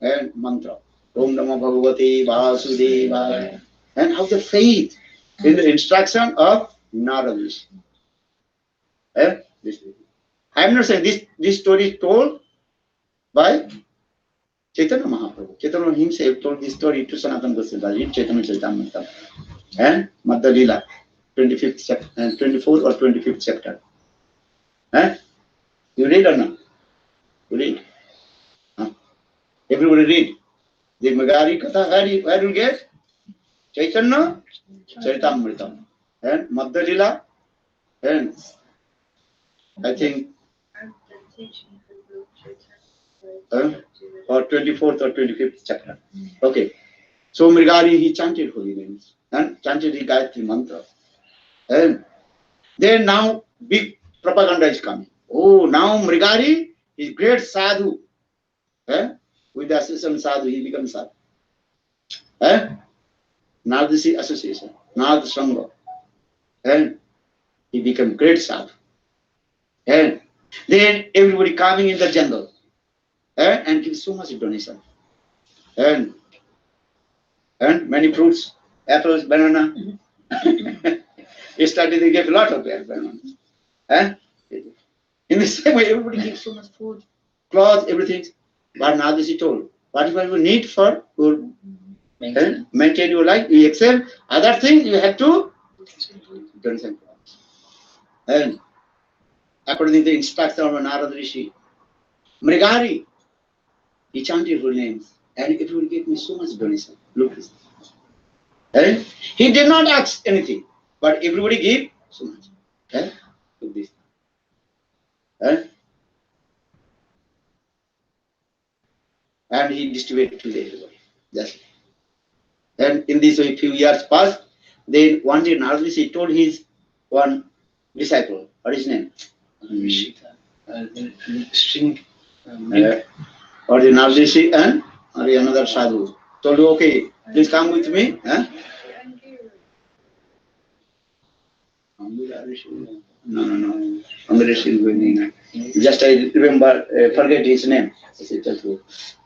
S2: and mantra Om Namo Bhagavate Vasudeva, and have the faith in the instruction of Narad Rishi. I am not saying this story is told by Chaitanya Mahaprabhu. Chaitanya himself told this story to Sanatana Goswami in Chaitanya Charitamrita and Madhya Lila, 25th chapter, 24th or 25th chapter. You read or not? You read? Everybody read. The Magari Katha, where you get? Chaitanya Charitamrita and Madhya Lila and I think or 24th or 25th chapter. Okay. So Mrigari, he chanted holy names and chanted the Gayatri mantra. And then now big propaganda is coming. Oh, now Mrigari is great sadhu. With the association sadhu, he becomes sadhu. Now this is association, now the Sangha. And he became great sadhu. And then everybody coming in the jungle and give so much donation. And many fruits, apples, banana. He started to get a lot of bananas. In the same way, everybody gives so much food, clothes, everything. But now this is told, whatever you need for maintain your life, you accept other things, you have to donation. And according to the instruction of Narad Rishi, Mrigari, he chanted her names, and it will give me so much donation. Look this. And he did not ask anything, but everybody gave so much. Look this. And he distributed to everybody. Just. And in this way, few years passed. Then one day Narad Rishi told his one disciple, what is his name? Or the Narad Rishi and another sadhu told you, okay, please come with me. No. Just I remember, forget his name.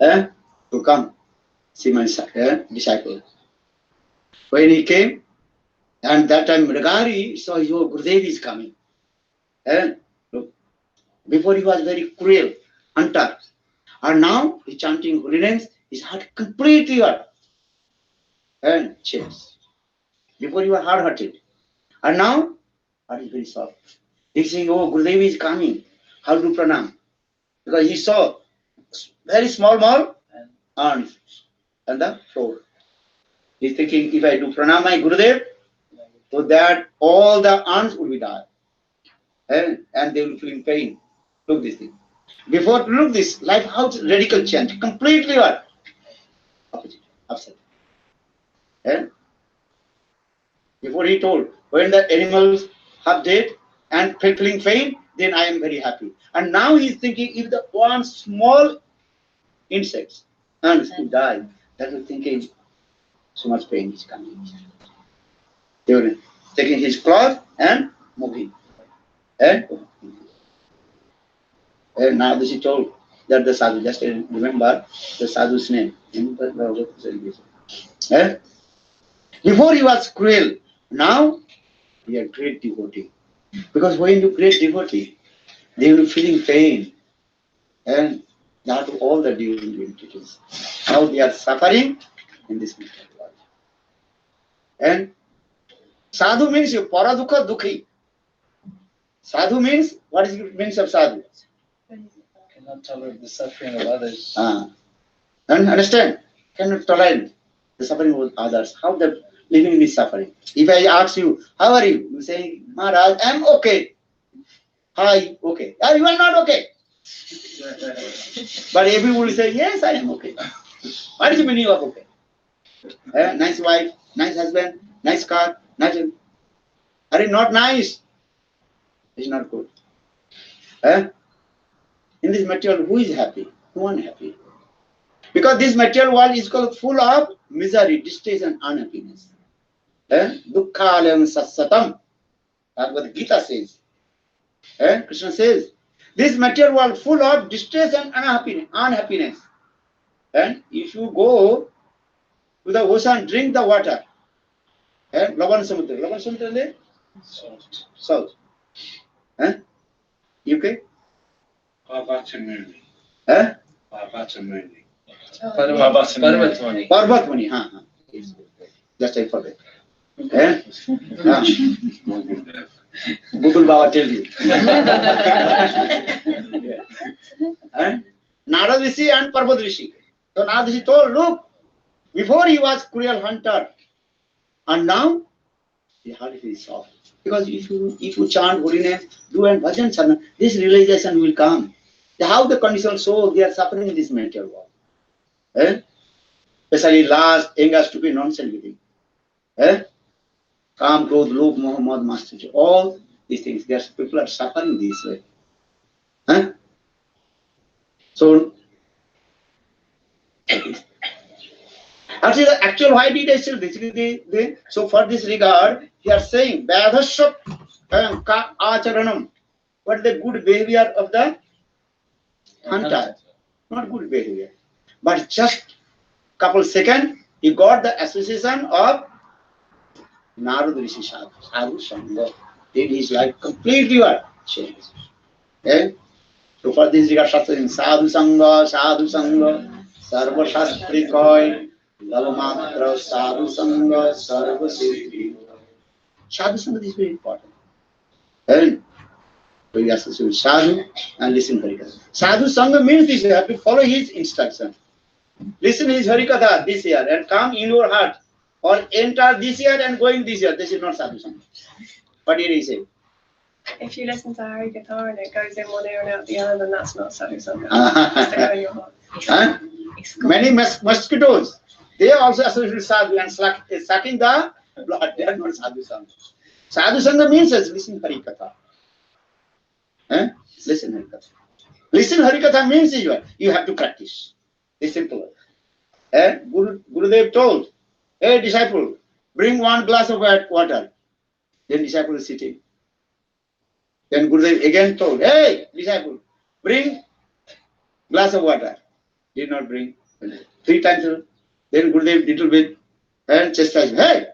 S2: To come see my disciple. When he came, and that time Mrigari saw your Gurudev is coming. Look, before he was very cruel, hunter. And now he chanting holy names, his heart completely hard and changed. Before you were hard-hearted. And now heart is very soft. He saying, oh, Gurudev is coming. How to pranam? Because he saw very small ants on the floor. He's thinking, if I do pranam my Gurudev, so that all the ants will be died. And they will feel in pain. Look this thing. Before look this, life how radical change. Completely what? Opposite. Upset. Before he told, when the animals have dead and feeling pain, then I am very happy. And now he is thinking, if the one small insects and die, that is thinking so much pain is coming. They were taking his cloth and moving. And now this is told that the sadhu, just remember the sadhu's name. Before he was cruel, now we are great devotee. Because when you great devotee, they will be feeling pain. And that all the during entities. How they are suffering in this material world. And sadhu means you paradukha dukhi. Sadhu means, what is the meaning of sadhu?
S1: Cannot tolerate the suffering of others.
S2: And understand? Cannot tolerate the suffering of others. How the living is suffering. If I ask you, how are you? You say, Maharaj, I am okay. Hi, okay. You are not okay. But everybody say, yes, I am okay. What is the meaning of okay? Nice wife, nice husband, nice car, nice. Are it not nice? It's not good. In this material, who is happy? Who unhappy? Because this material world is called full of misery, distress, and unhappiness. Dukkhalayam sassatam. That's what Gita says. Krishna says, this material world full of distress and unhappiness. And if you go to the ocean, drink the water. Lavan Samudra. Lavan Samudra is salt. UK?
S4: Parvatamuni. Parvatamuni.
S1: Parvatmani.
S2: Parvatmani. Yes. Just I forget. Google Baba tell you. Narad Rishi and Parvat Rishi. So Narad Rishi told, look, before he was cruel hunter, and now the heart is soft. Because if you chant holy name, do and bhajan chant, this realization will come. How the conditional soul, they are suffering in this mental world. Especially last, anger, stupid nonsense with him. Kam, Krodh, Lobh, Moh, Mad, Master, all these things, people are suffering this way. So, actually, the actual why did I say basically so for this regard, they are saying Vyadhasya ka acharanam. What is the good behavior of the hunter? Not good behavior. But just couple seconds, he got the association of Narad Rishi Sadhu Sangha. Then his life completely changed. So for this regard, Shastra in Sadhu Sangha, Sarva Shastri Koi, Lavamatra, Sadhu Sangha, Sarva Siddhi. Sadhu Sangha is very important. And we associate with Sadhu and listen Harikatha. Sadhu Sangha means this, you have to follow his instruction. Listen his Harikatha this year and come in your heart. Or enter this year and going this year. This is not Sadhu Sangha. What did he say?
S6: If you listen to Hari Guitar and it goes in one ear and out the other, then that's not Sadhu Sangha. It has to go in your heart.
S2: Many mosquitoes, they also associate with Sadhu and sucking the blood. They are not Sadhu Sangha. Sadhu Sangha means listen Harikatha. Listen Harikatha. Listen Harikatha means you have to practice. It's simple. Gurudev told, hey disciple, bring 1 glass of water. Then disciple is sitting. Then Gurudev again told, hey disciple, bring glass of water. Did not bring. 3 times. Then Gurudev little bit and chastised, hey,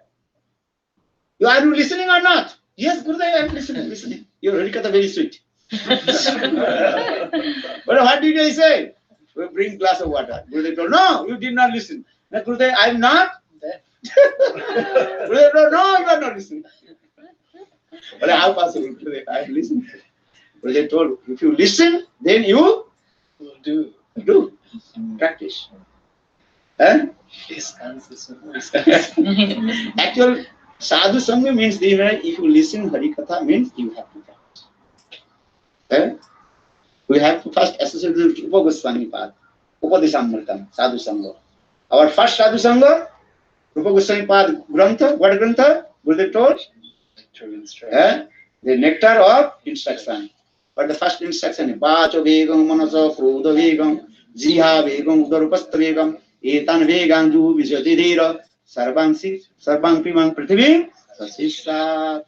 S2: are you listening or not? Yes, Gurudev, I am listening. Your Harikatha very sweet. But what did I say? We bring glass of water. Gurudev told, no, you did not listen. Now, Gurudev, I am not. Gurudev told, no, you are not listening. But how possible? Gurudev, I am listening. Gurudev told, if you listen, then you will do. Practice. Actual Sadhu Sangha means if you listen Harikatha means you have to practice. We have to first associate with Rupa Gosvami path. Upadesamritam, Sadhu Sangha. Our first Sadhu Sangha, Rupa Goswami path Grantha. What Grantha? Gurudev told? The nectar of instruction. But the first instruction is Vacho Vegam, Manaso, Krodha Vegam, Jiha Vegam, Udarupastha Vegam, Etan Vegam, Ju Vijatidira, Sarvang Pimang Prithivim, Sasisha.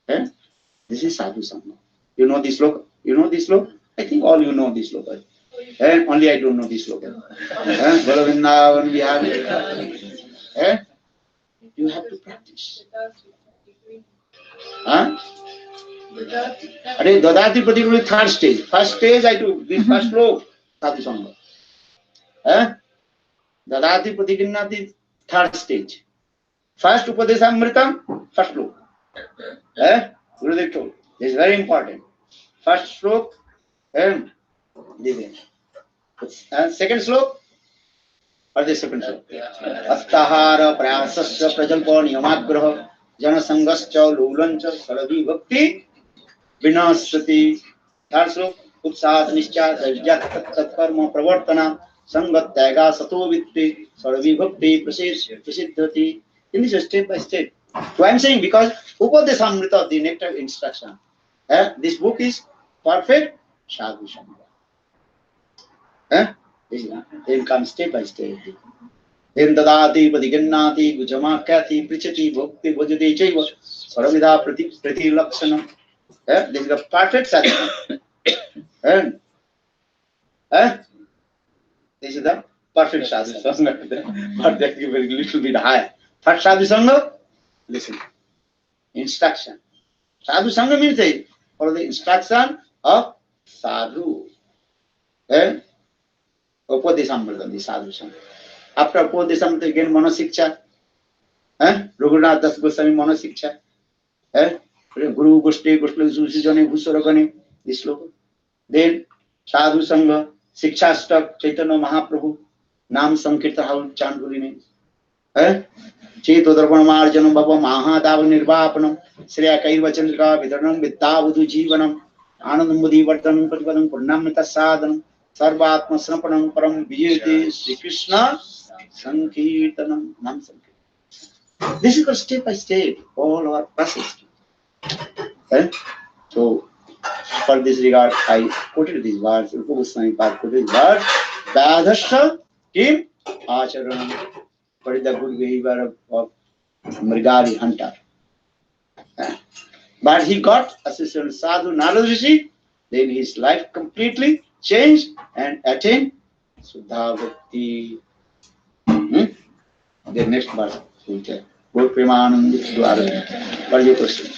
S2: This is Sadhu Sangha. You know this sloka? You know this sloka? I think all you know this sloka. Only I don't know this sloka. You have to practice. Dadati Pratikuli third stage. First stage I do this first sloka, Sadhu Sangha. Dadati Pratikinnati third stage. First Upadesamritam, first sloka. Gurudev told. This is very important. First sloka, and second sloka, or the second sloka? Astahara prayasasya prajalpa niyamagraha janasangascha lulancha saradi bhakti vinasati. Third sloka, उत्साह निश्चय तत्कर्म प्रवर्तना संगत त्यागा सतो वित्ते सर्वविभक्ति प्रसिद्धति. In this step by step. So I am saying because Upadesamrita, the nectar instruction, this book is perfect sadhu sangha. Then comes step by step. Then dadati padigannati gujamakati prichati bhakti bhajate chaiva sarvida prati lakshanam. This is the perfect sadhu. And this is the perfect sadhu sangha. But that is very little bit higher. Third sadhu sangha, listen. Instruction. Sadhu sangha means follow the instruction of sadhu. Upadesamrita, the sadhu sangha. After Upadesamrita, again Manasiksha. Raghunath Das Goswami Manasiksha. Guru Goshte Goshle Susijane Bhusoragane. This sloka. Then sadhu sangha, Siksha Stak, Chaitanya Mahaprabhu, Nam Sankirta, how chant holy names. Cheto Darpan Marjanam Baba Mahadav Nirvapanam, Sriya Kaiva Chandrika, Vidaranam, Vidavudu Jivanam, Anandamudi Vartanam, Patipadam, Purnamita Sadhanam, Sarvatma Sanapanam, Param Vijayate, Sri Krishna, Sankirtanam, Nam Sankirtanam. This is called step by step, all our process. So, for this regard, I quoted these words, Rupa Goswami quoted these words, Vadhasya Kim Acharanam. What is the good behavior of Mrigari hunter? But he got assistant sadhu Narad Rishi, then his life completely changed and attained Suddha Bhakti. The next verse will tell. Go Premanand Dwara. What is your question?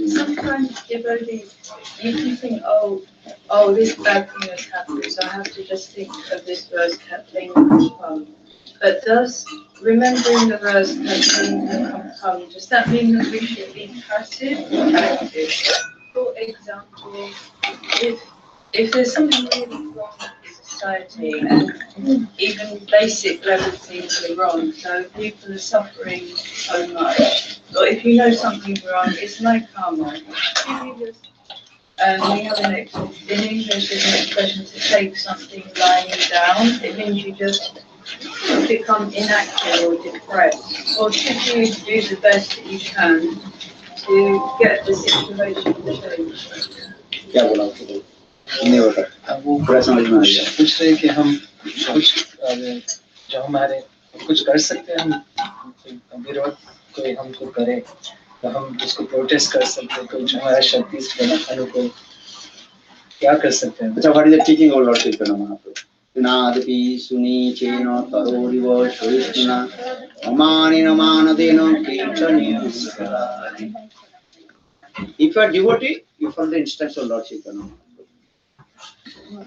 S7: Sometimes devotees, you can think, oh, this bad thing has happened, so I have to just think of this verse, Kathleen Kampam. But does remembering the verse, Kathleen Kampam, does that mean that we should be passive or active? For example, if there's something really wrong in society and even basic level things are wrong, so people are suffering so much, or if you know something's wrong, it's like karma. We have an expression in English, there's an expression to take something lying down. It means you just become inactive or depressed. Or should you do the best that you can to get the situation changed?
S8: वो पूछ रहे कि हम कुछ जो हमारे कुछ कर सकते हैं, हम विरोध कोई हमको करे तो हम उसको प्रोटेस्ट कर सकते हैं, कोई जो हमारा शक्ति अनुकूल क्या कर सकते हैं?
S2: अच्छा, what is the teaching of Lord Chaitanya Mahaprabhu? Nadapi suni chena taroriva shoishna amanina manadena kirtanina. If you are devotee, you follow the instructions of Lord Chaitanya Mahaprabhu.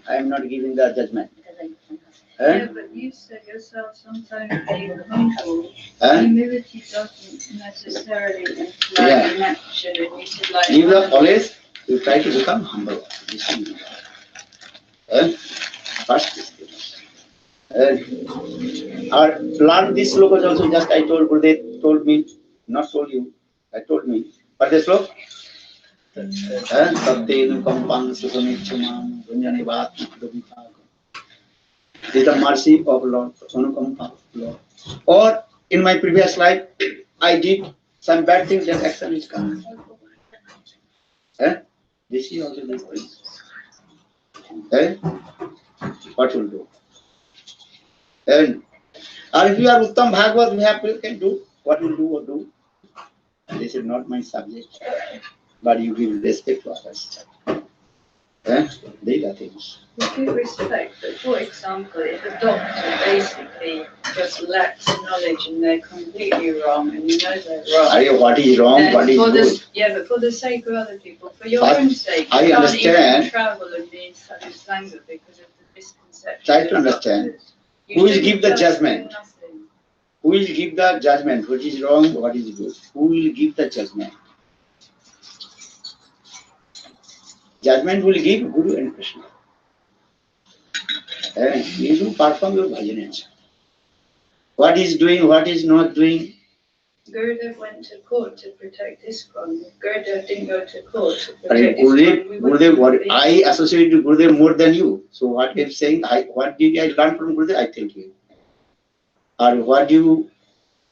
S2: I am not giving the judgment.
S7: Yeah, but you said yourself sometimes being humble. Humility doesn't necessarily imply inaction, and you should like.
S2: You will always you try to become humble. First, or learn this sloka also. Just I told Gurudev told me, not told you. I told me. What is the sloka? This is the mercy of Lord, Lord. Or in my previous life, I did some bad things, that action is coming. This is also this thing. What will do? And or if you are Uttam Bhagavad, you can do what will do or do. This is not my subject. But you give respect to others. These are things.
S7: We give respect, but for example, if a doctor basically just lacks knowledge and they're completely wrong, and you know they're wrong.
S2: What is wrong, what is good?
S7: Yeah, but for the sake of other people, for your own sake,
S2: I
S7: you
S2: understand.
S7: can't even travel and be in Sadhusanga because of the misconception.
S2: Try to understand. Who will give the judgment? Who will give the judgment? What is wrong, what is good? Who will give the judgment? Judgment will give Guru and Krishna. You do perform your bhajan. What is doing, what is not doing,
S7: Gurudev went to court to protect ISKCON. Gurudev didn't go to court to
S2: I mean,
S7: protect ISKCON.
S2: Gurudev, what I associate with Gurudev more than you. So what I'm saying, what did I learn from Gurudev? I tell you. Or what you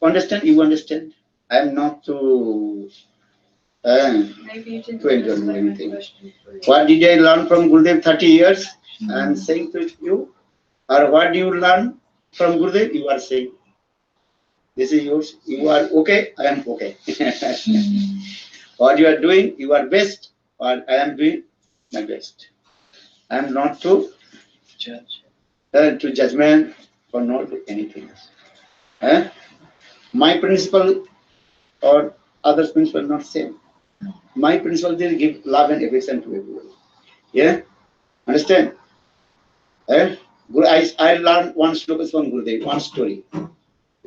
S2: understand, you understand. I am not to
S7: Maybe you didn't
S2: to enjoy
S7: understand my
S2: anything.
S7: question fully.
S2: What did I learn from Gurudev 30 years? I am saying to you. Or what do you learn from Gurudev? You are saying. This is yours. You are okay. I am okay. What you are doing, you are best. Or I am doing my best. I am not to judgment or not do anything else. My principle or others' principle not same. My principle is give love and affection to everyone. Yeah, understand? I learned one slokas from Gurudev, one story.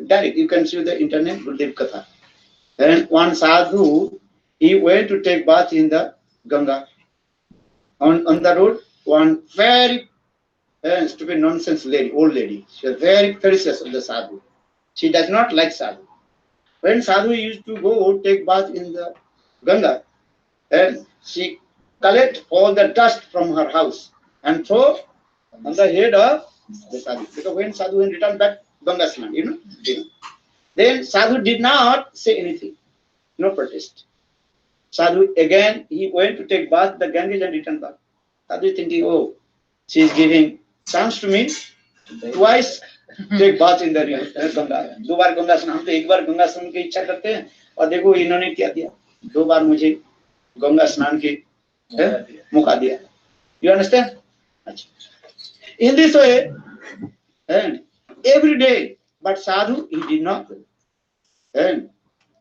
S2: Direct, you can see the internet Gurudev Katha. And one sadhu, he went to take bath in the Ganga. On the road, one very stupid nonsense lady, old lady. She was very ferocious of the sadhu. She does not like sadhu. When sadhu used to go take bath in the Ganga, and she collect all the dust from her house and throw on the head of the sadhu. Because when sadhu returned back Ganga Snan, you know. Then sadhu did not say anything, no protest. Sadhu again, he went to take bath the Ganges and returned back. Sadhu thinking, oh, she is giving chance to me twice take bath in the Ganga. दो बार गंगा स्नान तो एक बार गंगा स्नान की इच्छा करते हैं और देखो इन्होंने क्या दिया दो बार मुझे गंगा स्नान की मौका दिया. You understand? In this way, and every day, but sadhu he did not. And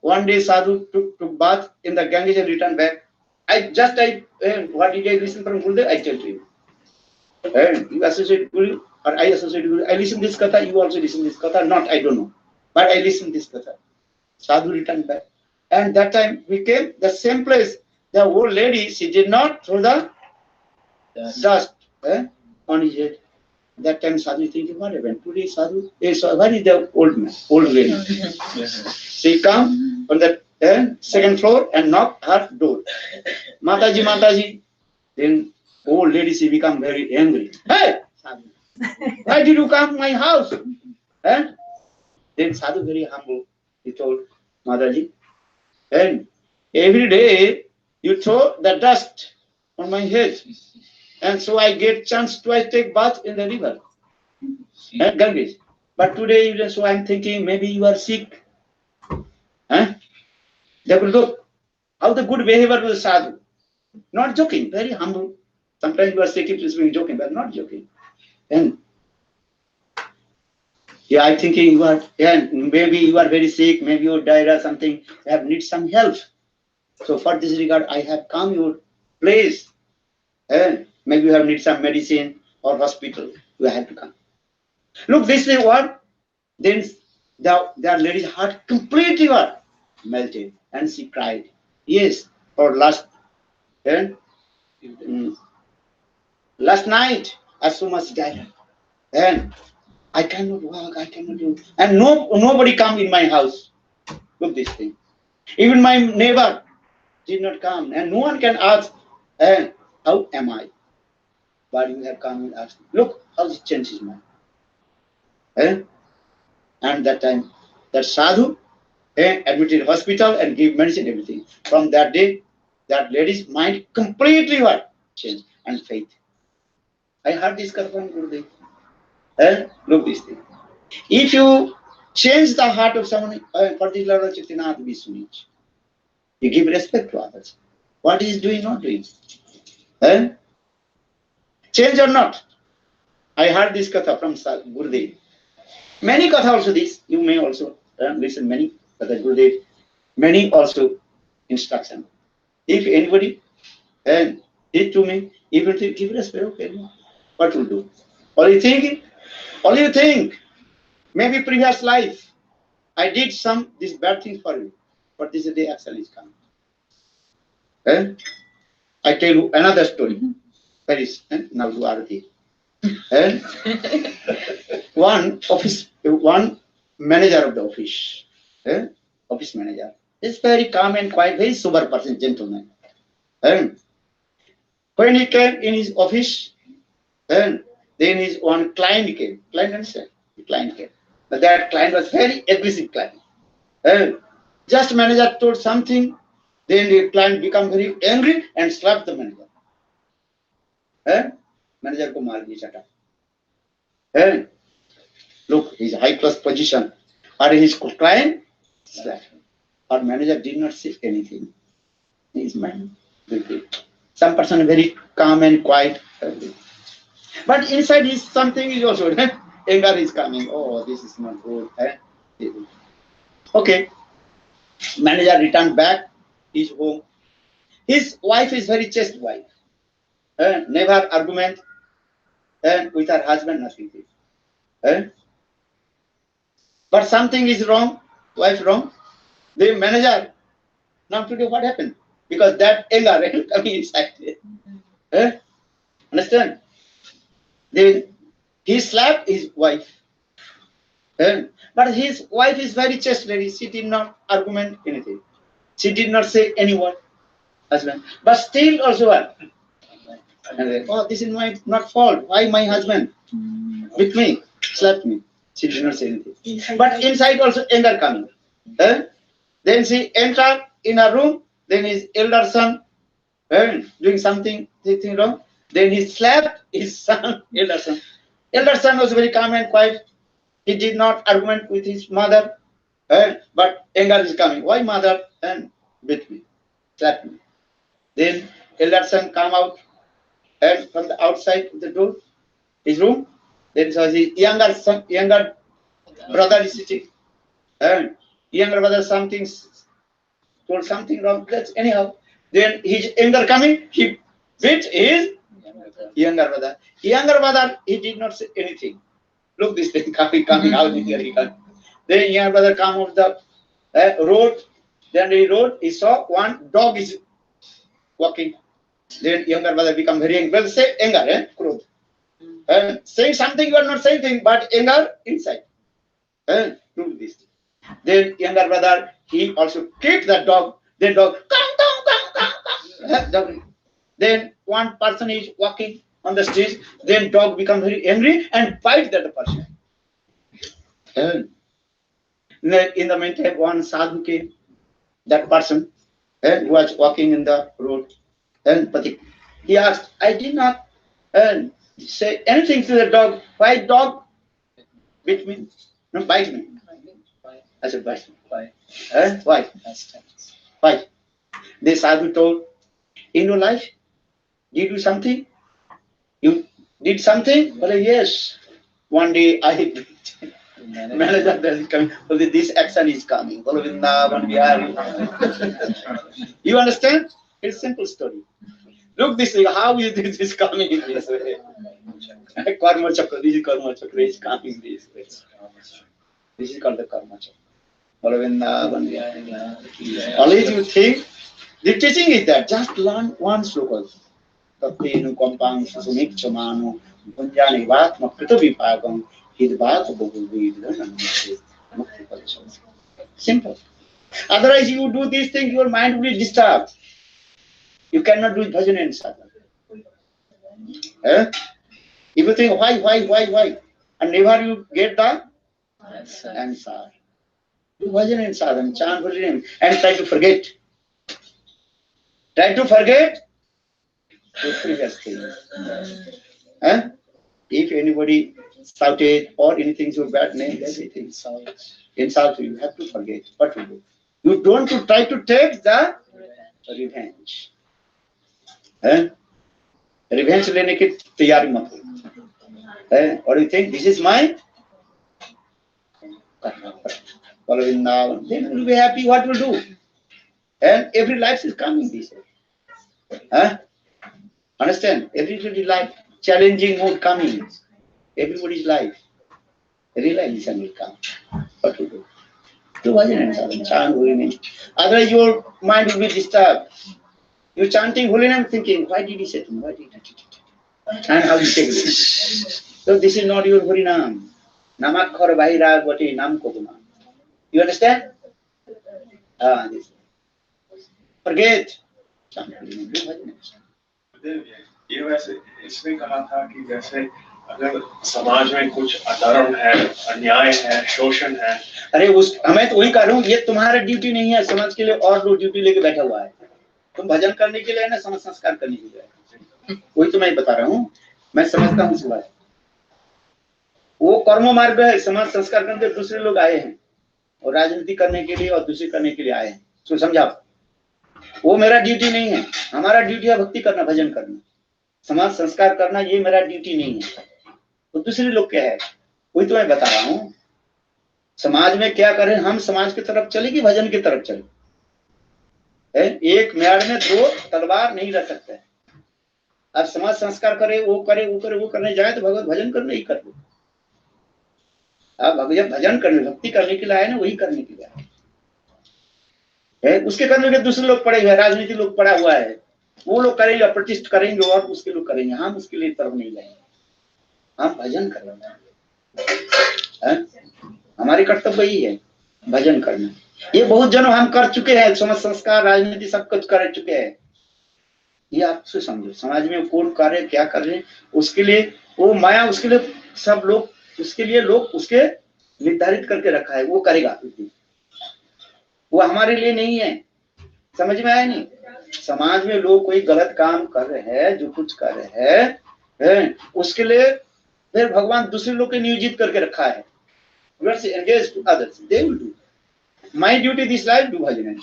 S2: one day sadhu took bath in the Ganges and returned back. What did I listen from Gurudev? I tell to you. And you associate Guru or I associate Guru. I listen this katha, you also listen this katha. Not, I don't know. But I listen this katha. Sadhu returned back. And that time we came the same place. The old lady, she did not throw the dust on his head. That time Sadhu is thinking, what happened? Today Sadhu, where is the old man, old lady? She come on the second floor and knock her door. Mataji, Mataji. Then old lady, she become very angry. Hey, Sadhu, why did you come to my house? Then Sadhu very humble. He told Mataji, and every day you throw the dust on my head. And so I get chance to take bath in the river, Ganges. But today, so I'm thinking maybe you are sick. They will look how the good behavior of the sadhu. Not joking, very humble. Sometimes you are sick, it is being joking, but not joking. And yeah, I'm thinking you are, maybe you are very sick, maybe you died or something, you have need some help. So for this regard, I have come your place. And maybe you have need some medicine or hospital. You have to come. Look, this is what. Then the lady's heart completely melted, and she cried. Yes, for last night, as so much died, and I cannot walk. I cannot do. And nobody come in my house. Look this thing. Even my neighbor did not come, and no one can ask. And how am I? But you have come and asked, look how it changes mind. And that time, that sadhu admitted hospital and gave medicine, everything. From that day, that lady's mind completely changed and faith. I heard this from Gurudev. Look this thing. If you change the heart of someone, particularly Chittinath Vishunich, you give respect to others. What he is doing, not doing. Change or not? I heard this katha from Gurudev. Many katha also this. You may also listen many katha Gurudev. Many also instruction. If anybody did to me, even to give respect, okay, what will do? All you think, maybe previous life, I did this bad thing for you, but this day action is coming. I tell you another story. Paris, now do Arati. One manager of the office office manager. He's very calm and quiet, very sober person, gentleman. And when he came in his office, and then his one client came. Client, understand? The client came. But that client was very aggressive client. And just manager told something, then the client become very angry and slapped the manager. And manager ko maar diya chata. And look, his high class position. Or his client slapped. Our manager did not say anything. He's man. Some person very calm and quiet. But inside is something is also anger is coming. Oh, this is not good. Okay. Manager returned back his home. His wife is very chaste wife. Never argument. With her husband, nothing. But something is wrong. Wife wrong. The manager. Now today what happened? Because that anger coming inside. Understand? Then he slapped his wife. But his wife is very chaste lady. She did not argument anything. She did not say any word. Husband. But still also what? Oh, this is my not fault. Why my husband with me slapped me? She did not say anything. But inside also anger coming. Then she entered in a room. Then his elder son doing something wrong. Then he slapped his son, elder son. Elder son was very calm and quiet. He did not argument with his mother. But anger is coming. Why mother beat me, slapped me? Then elder son come out and from the outside of the door, his room. Then so his younger brother is sitting. And younger brother told something wrong. That's anyhow. Then his anger coming, he beat his younger brother. Younger brother, he did not say anything. Look, this thing coming out here. Then younger brother come off the road. Then he saw one dog is walking. Then younger brother become very angry. Well, say anger, Krod. Saying something, you are not saying anything, but anger inside. Look this. Then younger brother, he also kicked that dog. Then dog, come. Then one person is walking on the street. Then dog become very angry and bite that person. In the meantime, one sadhu came. That person was walking in the road. But he asked, I did not say anything to the dog. Why dog bit me? No, bite me. I said, bite me. Why? Why? The sadhu told, in your life, did you do something? You did something? Well, yes. One day I did. Manager is coming. Well, this action is coming. You understand? It's a simple story. Look this way. How is this coming in this way? Karma chakra. This is karma chakra is coming this way. This is called the karma chakra. Always you think the teaching is that just learn one sloka. Tattenu kompang susumik chamanu punjani vatma kritavipagam hidvat bohuvidhanam. Simple. Otherwise, you do these things, your mind will be disturbed. You cannot do bhajan and sadhana. If you think why, and never you get the answer. Do bhajan and sadhana, chant holy name, and try to forget. Try to forget the previous things. If anybody shouted or anything so bad name, everything insult you, have to forget. What to do? You don't to try to take the revenge. Revenge लेने की तैयारी मत हो. Or you think this is my following now, then you will be happy. What will do? And every life is coming this way. Understand? Every life challenging mood coming. Everybody's life. Realization will come. What to do? Do bhajan and sadhana, chant holy name. Otherwise your mind will be disturbed. You're chanting holy name thinking, why did he say to me? Why did he? And how you take this? So this is not your holy name. Namakhar Bahira Goti Nam Koduna. You understand? हाँ forget
S5: ये वैसे इसने कहा था कि जैसे अगर समाज में कुछ अधर्म है, अन्याय है, शोषण है,
S2: अरे उस मैं तो वही कह रहा हूँ, ये तुम्हारा ड्यूटी नहीं है समाज के लिए, और लोग ड्यूटी लेके बैठा हुआ है। तुम भजन करने के लिए ना, समाज संस्कार करने के लिए, वही तो मैं बता रहा हूँ। मैं समझता हूँ इस बात, वो कर्म मार्ग है, समाज संस्कार करने के दूसरे लोग आए हैं, और राजनीति करने के लिए और दूसरे करने के लिए आए हैं। तो समझा, वो मेरा ड्यूटी नहीं है। हमारा ड्यूटी है भक्ति करना, भजन करना, समाज संस्कार करना, ये मेरा ड्यूटी नहीं है। तो दूसरे लोग क्या है, वही तो मैं बता रहा हूँ। समाज में क्या करें, हम समाज की तरफ चले कि भजन की तरफ चले? एक म्याड़ में दो तलवार नहीं रह सकते। अब समाज संस्कार करे, वो करे, वो करे, वो करने जाए तो भगवत भजन करने ही कर लो। अब जब भजन करने, भक्ति करने के लिए आए ना, वही करने के लिए आए। उसके करने के दूसरे लोग पड़े हुए, राजनीति लोग पड़ा हुआ है, वो लोग करेंगे, प्रतिष्ठ करेंगे और उसके लोग करेंगे। हम उसके लिए तरफ नहीं जाएंगे, हम भजन करेंगे। हमारी कर्तव्य यही है, भजन करना। ये बहुत जन्म हम कर चुके हैं, समाज संस्कार, राजनीति सब कुछ कर चुके हैं। ये आप समझो, समाज में कौन कार्य क्या कर रहे हैं, उसके लिए वो माया, उसके लिए सब लोग, उसके लिए लोग उसके निर्धारित करके रखा है, वो करेगा। वो हमारे लिए नहीं है। समझ में आया नहीं? समाज में लोग कोई गलत काम कर रहे हैं, जो कुछ कर रहे हैं, उसके लिए फिर भगवान दूसरे लोग को नियोजित करके रखा है। Engage to others, they will do. My duty this life, do bhajan.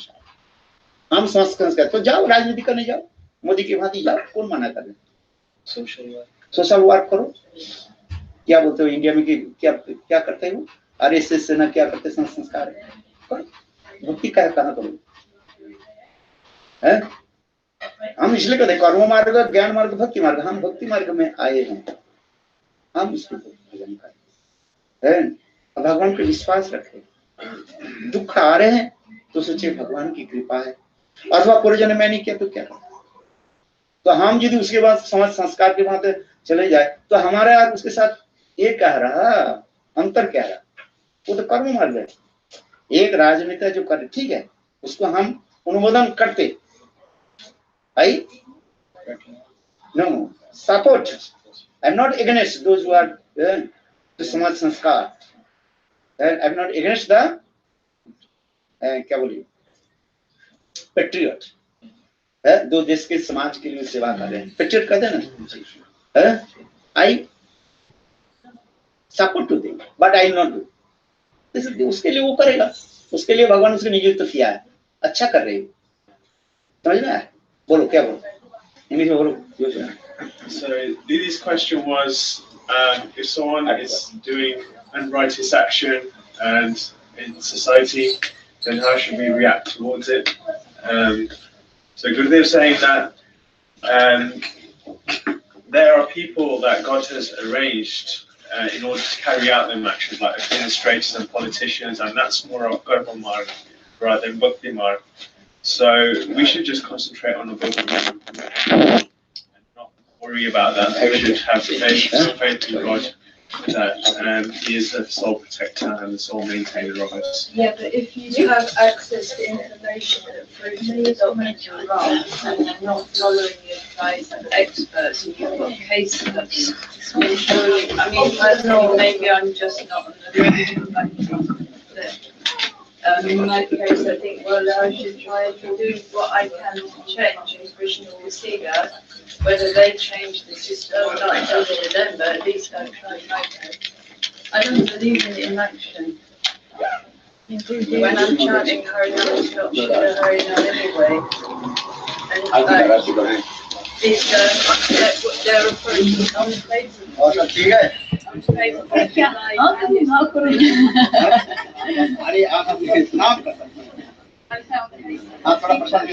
S2: हम संस्कार करते तो जाओ, राजनीति करने जाओ, मोदी की भांति जाओ, कौन मना कर रहे? सोशल वर्क करो। क्या बोलते हो इंडिया में कि क्या क्या करते हो? आरएसएस से ना क्या करते, संस्कार भक्ति क्या करना करो है। हम इसलिए कहते कर्म मार्ग, ज्ञान मार्ग, भक्ति मार्ग। हम भक्ति मार्ग में आए हैं, हम इसको भजन करें, भगवान पे विश्वास रखे। दुख आ रहे हैं तो सोचे भगवान की कृपा है, अथवा पूर्व जन्म में नहीं किया तो क्या। तो हम यदि उसके बाद समाज संस्कार के बाद चले जाए तो हमारा यार उसके साथ ये कह रहा अंतर क्या रहा, वो तो कर्म मार्ग है। एक राजनेता जो करे ठीक है, उसको हम अनुमोदन करते, I know support. I am not against those who are समाज संस्कार, I am not against the क्या बोलिए पेट्रियट, दो देश के समाज के लिए सेवा कर रहे हैं, पेट्रियट कहते हैं ना। I support to them but I not do. उसके लिए वो करेगा, उसके लिए भगवान उसको नियुक्त किया है, अच्छा कर रहे हो। समझ में आया? बोलो क्या बोलो, इंग्लिश में बोलो।
S5: So Didi's question was, if someone is doing unrighteous action and in society, then how should we react towards it? So Gurudev is saying that there are people that God has arranged in order to carry out them actions, like administrators and politicians, and that's more of karma marg rather than bhakti marg. So we should just concentrate on the bhakti marg and not worry about that. We should have faith in God that He is the sole protector and the sole maintainer of us.
S7: Yeah, but if you have access to information that proves that the documents are wrong and you're not following the advice of experts and you've got case studies, showing, I mean, personally, maybe I'm just not on the right. In my case, I think, well, I should try to do what I can to change, and Krishna will see that. Whether they change the system or not, it's over to them, but at least I've tried my best. I don't believe in inaction. When I'm chanting Harinam, it's not Shila Harinam anyway. And it's their approach is unfavorable.
S2: अरे आप नाम कर सकते हैं, आप थोड़ा प्रसाद